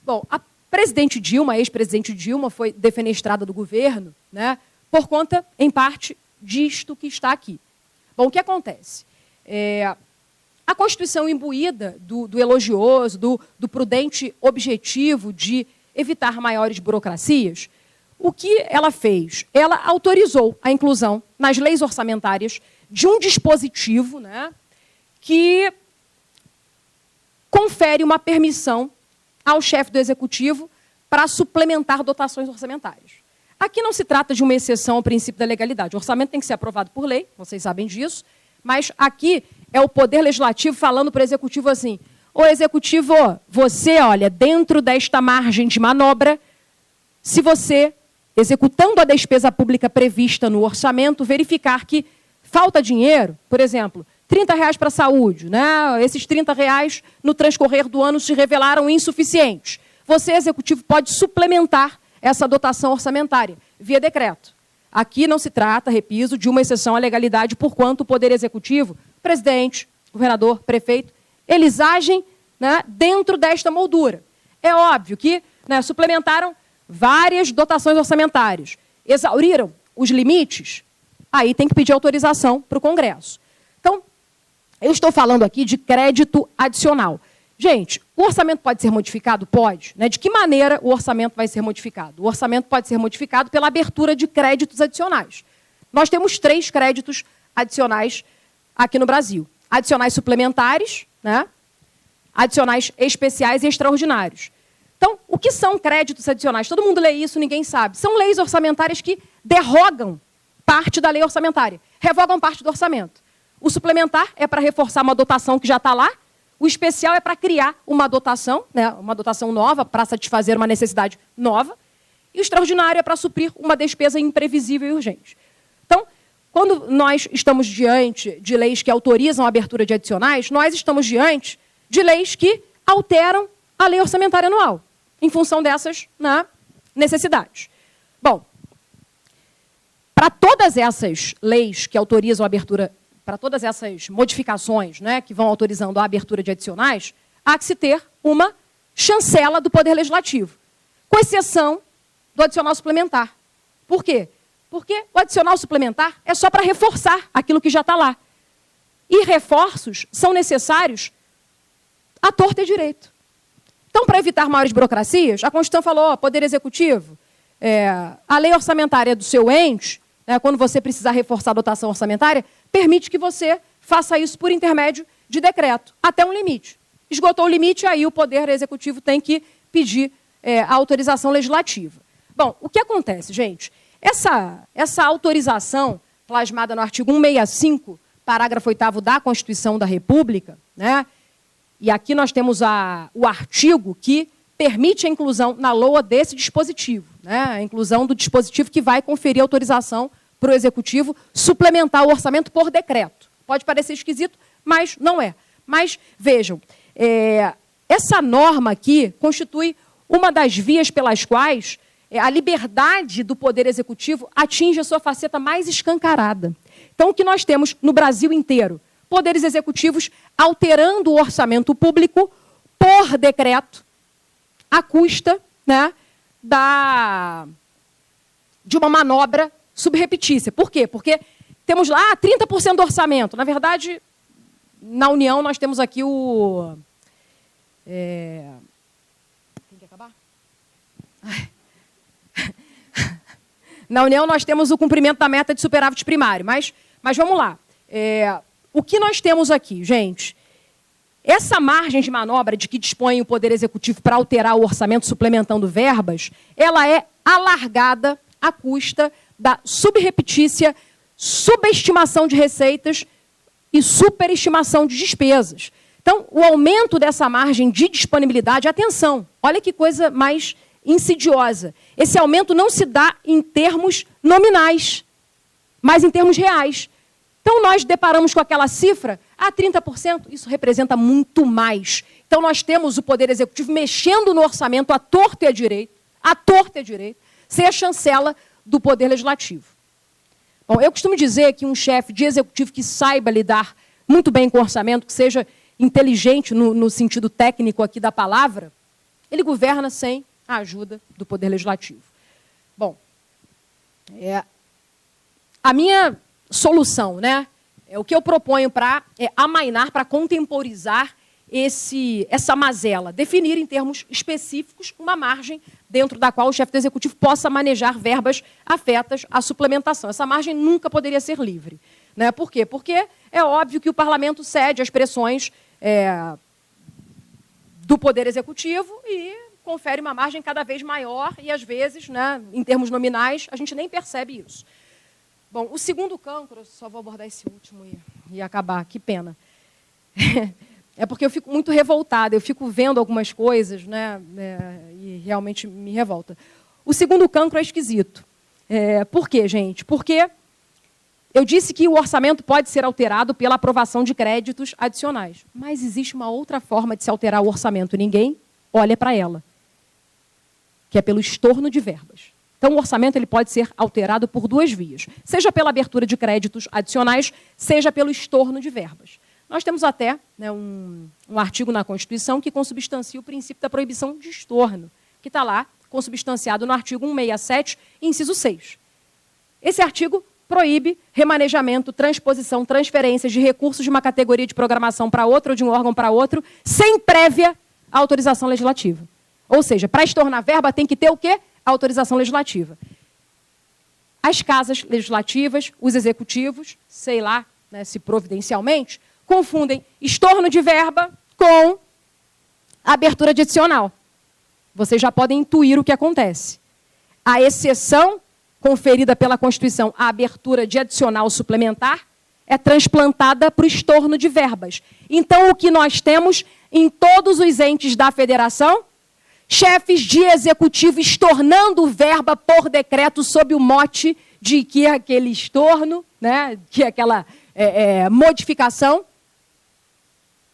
Bom, a presidente Dilma, a ex-presidente Dilma, foi defenestrada do governo, né, por conta, em parte, disto que está aqui. Bom, o que acontece? A Constituição imbuída do elogioso, do prudente objetivo de evitar maiores burocracias, o que ela fez? Ela autorizou a inclusão nas leis orçamentárias de um dispositivo, né, que confere uma permissão ao chefe do Executivo para suplementar dotações orçamentárias. Aqui não se trata de uma exceção ao princípio da legalidade. O orçamento tem que ser aprovado por lei, vocês sabem disso, mas aqui é o Poder Legislativo falando para o Executivo assim: ô Executivo, você, olha, dentro desta margem de manobra, se você, executando a despesa pública prevista no orçamento, verificar que falta dinheiro, por exemplo, R$30 para a saúde, né? Esses R$30 no transcorrer do ano se revelaram insuficientes. Você, executivo, pode suplementar essa dotação orçamentária via decreto. Aqui não se trata, repito, de uma exceção à legalidade, porquanto o Poder Executivo, presidente, governador, prefeito, eles agem, né, dentro desta moldura. É óbvio que, né, suplementaram várias dotações orçamentárias, exauriram os limites, aí tem que pedir autorização para o Congresso. Então, eu estou falando aqui de crédito adicional. Gente, o orçamento pode ser modificado? Pode. Né? De que maneira o orçamento vai ser modificado? O orçamento pode ser modificado pela abertura de créditos adicionais. Nós temos 3 créditos adicionais aqui no Brasil. Adicionais suplementares, né? Adicionais especiais e extraordinários. Então, o que são créditos adicionais? Todo mundo lê isso, ninguém sabe. São leis orçamentárias que derrogam parte da lei orçamentária, revogam parte do orçamento. O suplementar é para reforçar uma dotação que já está lá, o especial é para criar uma dotação, né, uma dotação nova, para satisfazer uma necessidade nova, e o extraordinário é para suprir uma despesa imprevisível e urgente. Então, quando nós estamos diante de leis que autorizam a abertura de adicionais, nós estamos diante de leis que alteram a lei orçamentária anual, em função dessas, né, necessidades. Bom, para todas essas leis que autorizam a abertura, para todas essas modificações, né, que vão autorizando a abertura de adicionais, há que se ter uma chancela do Poder Legislativo, com exceção do adicional suplementar. Por quê? Porque o adicional suplementar é só para reforçar aquilo que já está lá. E reforços são necessários à torta e direito. Então, para evitar maiores burocracias, a Constituição falou, Poder Executivo, a lei orçamentária do seu ente, né, quando você precisar reforçar a dotação orçamentária, permite que você faça isso por intermédio de decreto, até um limite. Esgotou o limite, aí o Poder Executivo tem que pedir a autorização legislativa. Bom, o que acontece, gente? Essa autorização, plasmada no artigo 165, parágrafo 8º da Constituição da República, né, e aqui nós temos o artigo que permite a inclusão na LOA desse dispositivo, né, a inclusão do dispositivo que vai conferir autorização para o Executivo suplementar o orçamento por decreto. Pode parecer esquisito, mas não é. Mas, vejam, essa norma aqui constitui uma das vias pelas quais a liberdade do Poder Executivo atinge a sua faceta mais escancarada. Então, o que nós temos no Brasil inteiro? Poderes executivos alterando o orçamento público por decreto, à custa, né, de uma manobra subrepetícia. Por quê? Porque temos lá 30% do orçamento. Na verdade, na União, nós temos aqui o... Tem que acabar? Na União, nós temos o cumprimento da meta de superávit primário. Mas vamos lá. O que nós temos aqui, gente? Essa margem de manobra de que dispõe o Poder Executivo para alterar o orçamento suplementando verbas, ela é alargada à custa da subrepetícia, subestimação de receitas e superestimação de despesas. Então, o aumento dessa margem de disponibilidade, atenção, olha que coisa mais insidiosa. Esse aumento não se dá em termos nominais, mas em termos reais. Então, nós deparamos com aquela cifra, 30%, isso representa muito mais. Então, nós temos o Poder Executivo mexendo no orçamento à torta e à direita, sem a chancela do Poder Legislativo. Bom, eu costumo dizer que um chefe de executivo que saiba lidar muito bem com o orçamento, que seja inteligente no sentido técnico aqui da palavra, ele governa sem a ajuda do Poder Legislativo. Bom, a minha solução, né, o que eu proponho para amainar, para contemporizar essa mazela, definir em termos específicos uma margem dentro da qual o chefe do executivo possa manejar verbas afetas à suplementação. Essa margem nunca poderia ser livre. Né? Por quê? Porque é óbvio que o parlamento cede às pressões do Poder Executivo e confere uma margem cada vez maior e, às vezes, né, em termos nominais, a gente nem percebe isso. Bom, o segundo cancro, eu só vou abordar esse último e acabar, que pena. É porque eu fico muito revoltada, eu fico vendo algumas coisas, né, e realmente me revolta. O segundo cancro é esquisito. Por quê, gente? Porque eu disse que o orçamento pode ser alterado pela aprovação de créditos adicionais. Mas existe uma outra forma de se alterar o orçamento. Ninguém olha para ela, que é pelo estorno de verbas. Então, o orçamento ele pode ser alterado por duas vias. Seja pela abertura de créditos adicionais, seja pelo estorno de verbas. Nós temos até, né, um artigo na Constituição que consubstancia o princípio da proibição de estorno, que está lá, consubstanciado no artigo 167, inciso 6. Esse artigo proíbe remanejamento, transposição, transferências de recursos de uma categoria de programação para outra ou de um órgão para outro, sem prévia autorização legislativa. Ou seja, para estornar verba tem que ter o quê? Autorização legislativa. As casas legislativas, os executivos, sei lá, né, se providencialmente, confundem estorno de verba com abertura de adicional. Vocês já podem intuir o que acontece. A exceção conferida pela Constituição à abertura de adicional suplementar é transplantada para o estorno de verbas. Então, o que nós temos em todos os entes da federação? Chefes de executivo estornando verba por decreto sob o mote de que aquele estorno, né, que aquela modificação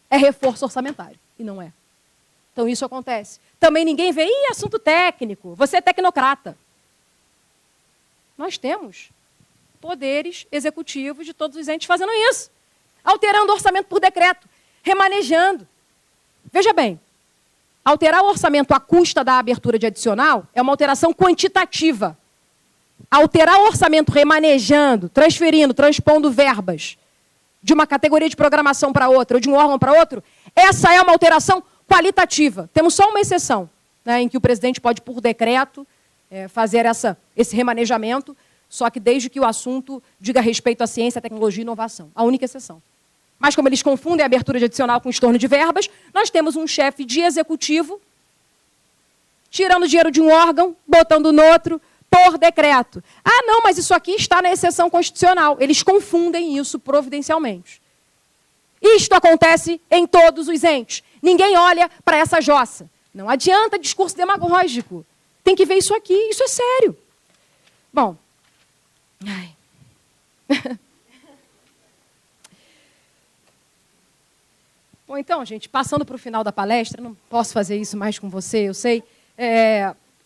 é reforço orçamentário. E não é. Então, isso acontece. Também ninguém vê, assunto técnico, você é tecnocrata. Nós temos poderes executivos de todos os entes fazendo isso. Alterando o orçamento por decreto, remanejando. Veja bem, alterar o orçamento à custa da abertura de adicional é uma alteração quantitativa. Alterar o orçamento remanejando, transferindo, transpondo verbas de uma categoria de programação para outra ou de um órgão para outro, essa é uma alteração qualitativa. Temos só uma exceção, né, em que o presidente pode, por decreto, fazer esse remanejamento, só que desde que o assunto diga respeito à ciência, tecnologia e inovação. A única exceção. Mas como eles confundem a abertura de adicional com estorno de verbas, nós temos um chefe de executivo tirando dinheiro de um órgão, botando no outro, por decreto. Ah, não, mas isso aqui está na exceção constitucional. Eles confundem isso providencialmente. Isto acontece em todos os entes. Ninguém olha para essa jossa. Não adianta discurso demagógico. Tem que ver isso aqui, isso é sério. Bom. Bom, então, gente, passando para o final da palestra, não posso fazer isso mais com você, eu sei.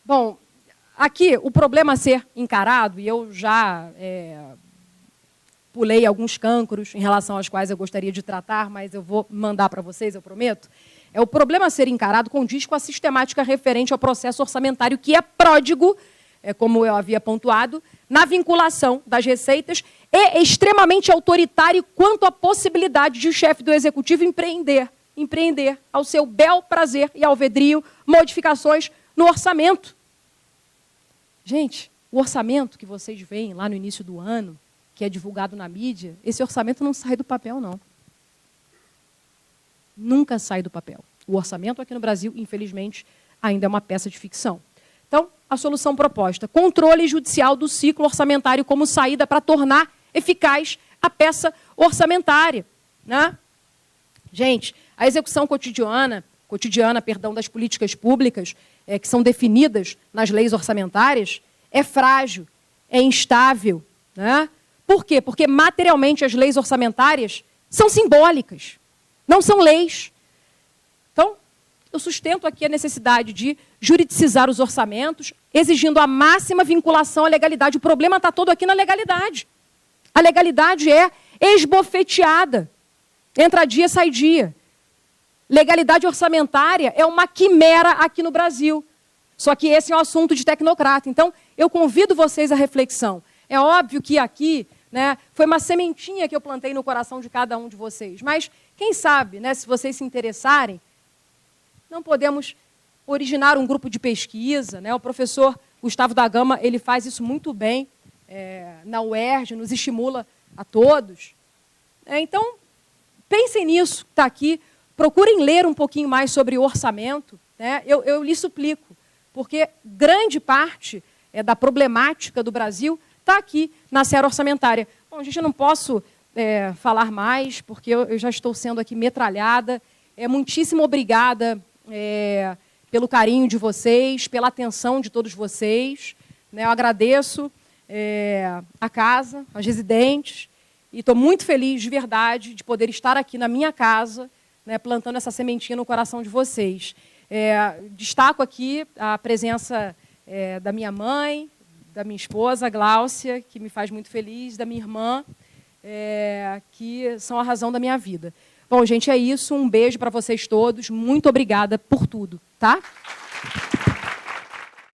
Bom, aqui o problema a ser encarado, e eu já pulei alguns cânceres em relação aos quais eu gostaria de tratar, mas eu vou mandar para vocês, eu prometo. O problema a ser encarado condiz com a sistemática referente ao processo orçamentário, que é pródigo, como eu havia pontuado, na vinculação das receitas e extremamente autoritário quanto à possibilidade de o chefe do executivo empreender ao seu bel prazer e alvedrio modificações no orçamento. Gente, o orçamento que vocês veem lá no início do ano, que é divulgado na mídia, esse orçamento não sai do papel, não. Nunca sai do papel. O orçamento aqui no Brasil, infelizmente, ainda é uma peça de ficção. Então, a solução proposta: controle judicial do ciclo orçamentário como saída para tornar eficaz a peça orçamentária, né? Gente, a execução cotidiana das políticas públicas que são definidas nas leis orçamentárias é frágil, é instável, né? Por quê? Porque materialmente as leis orçamentárias são simbólicas, não são leis. Então, eu sustento aqui a necessidade de juridicizar os orçamentos, exigindo a máxima vinculação à legalidade. O problema está todo aqui na legalidade. A legalidade é esbofeteada. Entra dia, sai dia. Legalidade orçamentária é uma quimera aqui no Brasil. Só que esse é um assunto de tecnocrata. Então, eu convido vocês à reflexão. É óbvio que aqui, né, foi uma sementinha que eu plantei no coração de cada um de vocês. Mas, quem sabe, né, se vocês se interessarem, não podemos originar um grupo de pesquisa, né? O professor Gustavo da Gama, ele faz isso muito bem na UERJ, nos estimula a todos. Então, pensem nisso, está aqui, procurem ler um pouquinho mais sobre o orçamento, né? Eu lhe suplico, porque grande parte da problemática do Brasil está aqui na seara orçamentária. Bom, gente, eu não posso falar mais, porque eu já estou sendo aqui metralhada. Muitíssimo obrigada pelo carinho de vocês, pela atenção de todos vocês, né? Eu agradeço. a casa, as residentes, e estou muito feliz, de verdade, de poder estar aqui na minha casa, né, plantando essa sementinha no coração de vocês. Destaco aqui a presença da minha mãe, da minha esposa, Gláucia, que me faz muito feliz, da minha irmã, que são a razão da minha vida. Bom, gente, é isso. Um beijo para vocês todos. Muito obrigada por tudo, tá?